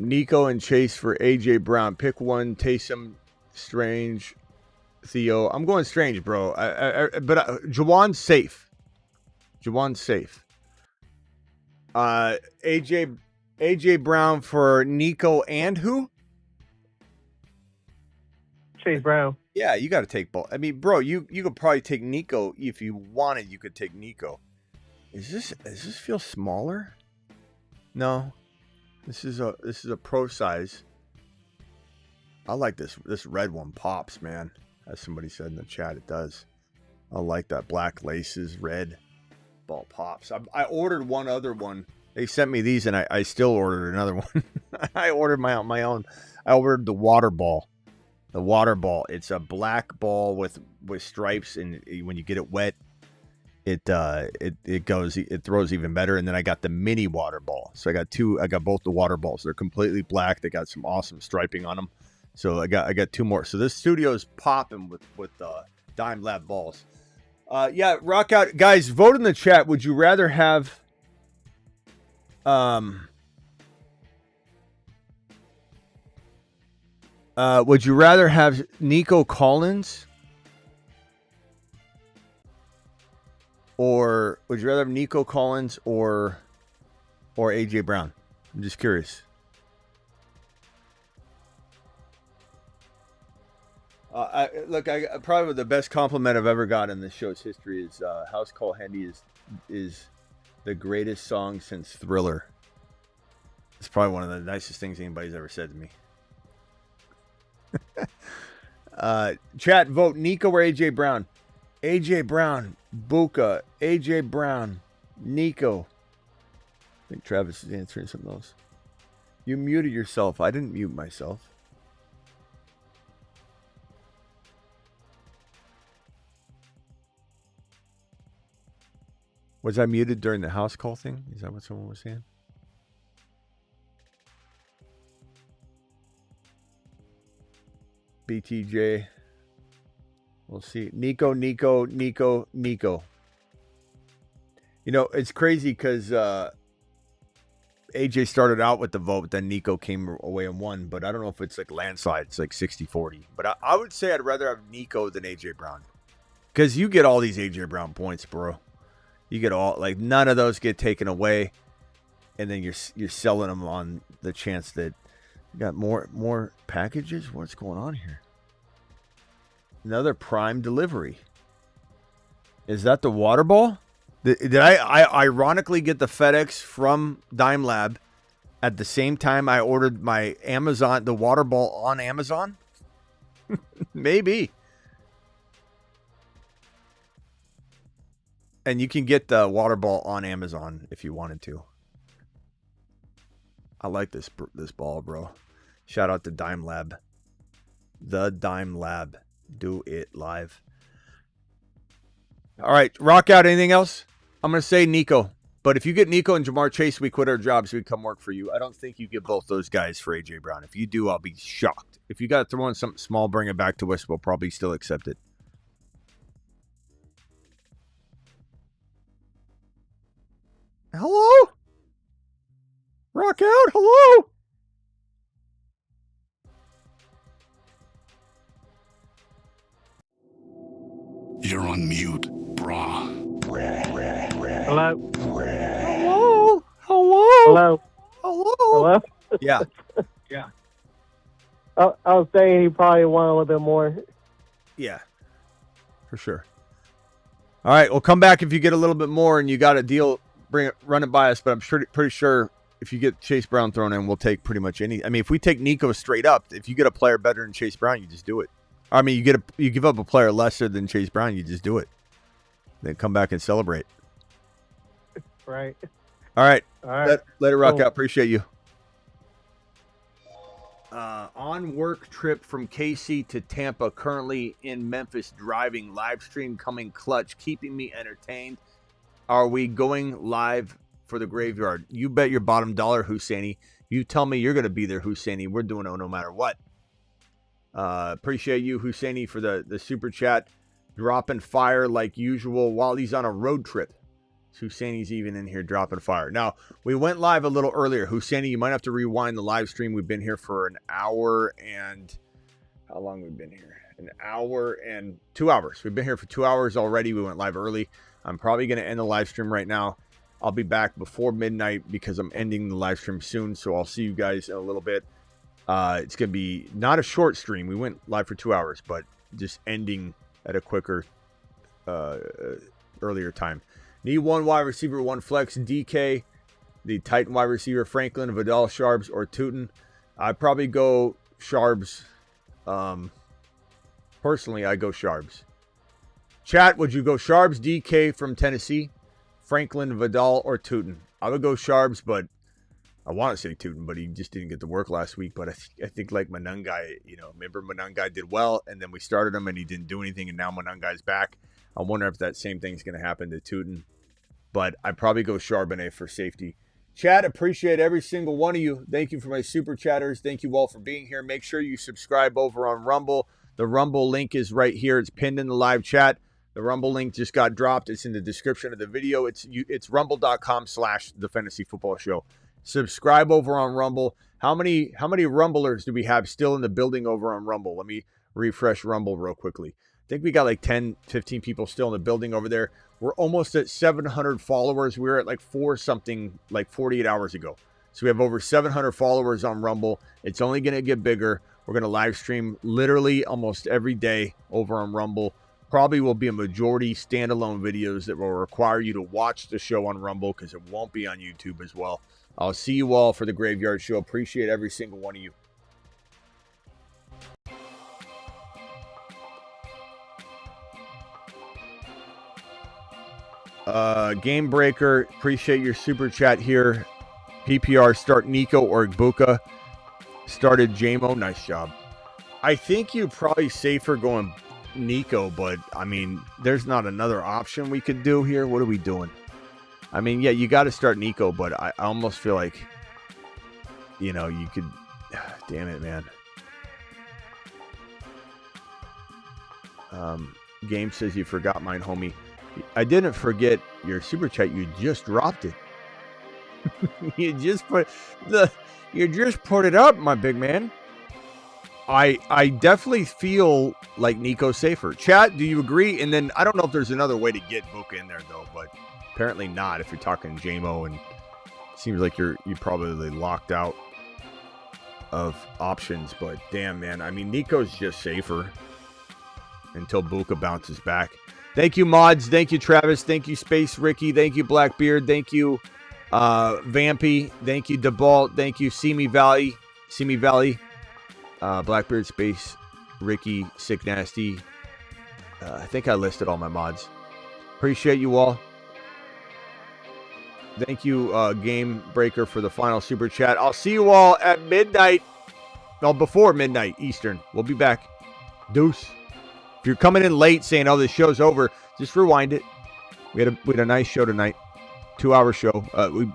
Nico and Chase for AJ Brown. Pick one. Taysom, Strange, Theo. I'm going Strange, bro. But Jawan's safe. Jawan's safe. AJ Brown for Nico and who? Chase Brown. Yeah, you got to take both. I mean, bro, you could probably take Nico if you wanted. You could take Nico. Does this feel smaller? No. This is a pro size. I like this. This red one pops, man. As somebody said in the chat, it does. I like that. Black laces, red ball pops. I ordered one other one. They sent me these, and I still ordered another one. I ordered my own. I ordered the water ball. The water ball. It's a black ball with stripes, and when you get it wet, it throws even better. And then I got the mini water ball. So I got two. I got both the water balls. They're completely black. They got some awesome striping on them. So I got two more. So this studio is popping with Dime Lab balls. Yeah, Rock Out guys. Vote in the chat. Would you rather have would you rather have Nico Collins or would you rather have Nico Collins or AJ Brown? I'm just curious. Probably the best compliment I've ever got in this show's history is House Call Handy is the greatest song since Thriller. It's probably one of the nicest things anybody's ever said to me. Chat, vote Nico or AJ Brown. AJ Brown, Buka, AJ Brown, Nico. think Travis is answering something else. You muted yourself. I didn't mute myself. Was I muted during the house call thing? Is that what someone was saying? BTJ. We'll see. Nico. You know, it's crazy because AJ started out with the vote, then Nico came away and won. But I don't know if it's like landslide. It's like 60-40. But I would say I'd rather have Nico than AJ Brown. Because you get all these AJ Brown points, bro. You get all, like, none of those get taken away. And then you're selling them on the chance that you got more packages. What's going on here? Another Prime delivery. Is that the water ball? Did I ironically get the FedEx from Dime Lab at the same time I ordered my Amazon, the water ball on Amazon? Maybe. And you can get the water ball on Amazon if you wanted to. I like this ball, bro. Shout out to Dime Lab. The Dime Lab. Do it live. All right. Rock out. Anything else? I'm going to say Nico. But if you get Nico and Jamar Chase, we quit our jobs. We come work for you. I don't think you get both those guys for A.J. Brown. If you do, I'll be shocked. If you got to throw in something small, bring it back to us. We'll probably still accept it. Hello? Rock out. Hello? You're on mute, brah. Hello? Hello? Hello? Hello? Hello? Hello? Yeah. Yeah. I was saying he probably won a little bit more. Yeah. For sure. All right. Well, come back if you get a little bit more and you got a deal. Run it by us. But I'm pretty sure if you get Chase Brown thrown in, we'll take pretty much any. I mean, if we take Nico straight up, if you get a player better than Chase Brown, you just do it. I mean, you give up a player lesser than Chase Brown, you just do it. Then come back and celebrate. Right. All right. All right. Let it rock out. Appreciate you. On work trip from KC to Tampa, currently in Memphis driving, live stream coming clutch, keeping me entertained. Are we going live for the graveyard? You bet your bottom dollar, Husseini. You tell me you're going to be there, Husseini. We're doing it no matter what. Appreciate you, Husseini, for the super chat. Dropping fire like usual while he's on a road trip. Husseini's even in here dropping fire. Now, we went live a little earlier. Husseini, you might have to rewind the live stream. We've been here for an hour and... How long have we been here? An hour and 2 hours. We've been here for 2 hours already. We went live early. I'm probably going to end the live stream right now. I'll be back before midnight because I'm ending the live stream soon. So I'll see you guys in a little bit. It's going to be not a short stream. We went live for 2 hours, but just ending at a quicker, earlier time. Need one wide receiver, one flex. DK, the Titan wide receiver, Franklin, Vidal, Sharps, or Tootin. I'd probably go Sharps. Personally, I go Sharps. Chat, would you go Sharps, DK from Tennessee, Franklin, Vidal, or Tootin? I would go Sharps, but I want to say Tootin, but he just didn't get to work last week. But I think like Manungai, remember Manungai did well, and then we started him, and he didn't do anything, and now Manungai's back. I wonder if that same thing's going to happen to Tootin. But I'd probably go Charbonnet for safety. Chat, appreciate every single one of you. Thank you for my super chatters. Thank you all for being here. Make sure you subscribe over on Rumble. The Rumble link is right here. It's pinned in the live chat. The Rumble link just got dropped. It's in the description of the video. It's rumble.com/The Fantasy Football Show. Subscribe over on Rumble. How many Rumblers do we have still in the building over on Rumble? Let me refresh Rumble real quickly. I think we got like 10, 15 people still in the building over there. We're almost at 700 followers. We were at like 48 hours ago. So we have over 700 followers on Rumble. It's only going to get bigger. We're going to live stream literally almost every day over on Rumble. Probably will be a majority standalone videos that will require you to watch the show on Rumble because it won't be on YouTube as well. I'll see you all for the Graveyard Show. Appreciate every single one of you. Game Breaker, appreciate your super chat here. PPR, start Nico or Buka. Started JMO. Nice job. I think you're probably safer going Nico, but, I mean, there's not another option we could do here. What are we doing? I mean, yeah, you got to start Nico, but I almost feel like, you know, you could... Damn it, man. Game says you forgot mine, homie. I didn't forget your super chat. You just dropped it. You just put it up, my big man. I definitely feel like Nico's safer. Chat, do you agree? And then I don't know if there's another way to get Buka in there though, but apparently not. If you're talking JMO, and it seems like you probably locked out of options. But damn, man, I mean, Nico's just safer until Buka bounces back. Thank you, mods. Thank you, Travis. Thank you, Space Ricky. Thank you, Blackbeard. Thank you, Vampy. Thank you, DeBalt. Thank you, Simi Valley. Blackbeard, Space, Ricky, Sick Nasty. I think I listed all my mods. Appreciate you all. Thank you, Game Breaker, for the final super chat. I'll see you all at midnight. No, before midnight Eastern. We'll be back. Deuce. If you're coming in late saying, oh, this show's over, just rewind it. We had a nice show tonight. 2-hour show.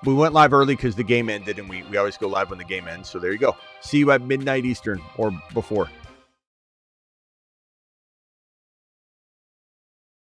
We went live early because the game ended, and we always go live when the game ends. So there you go. See you at midnight Eastern or before.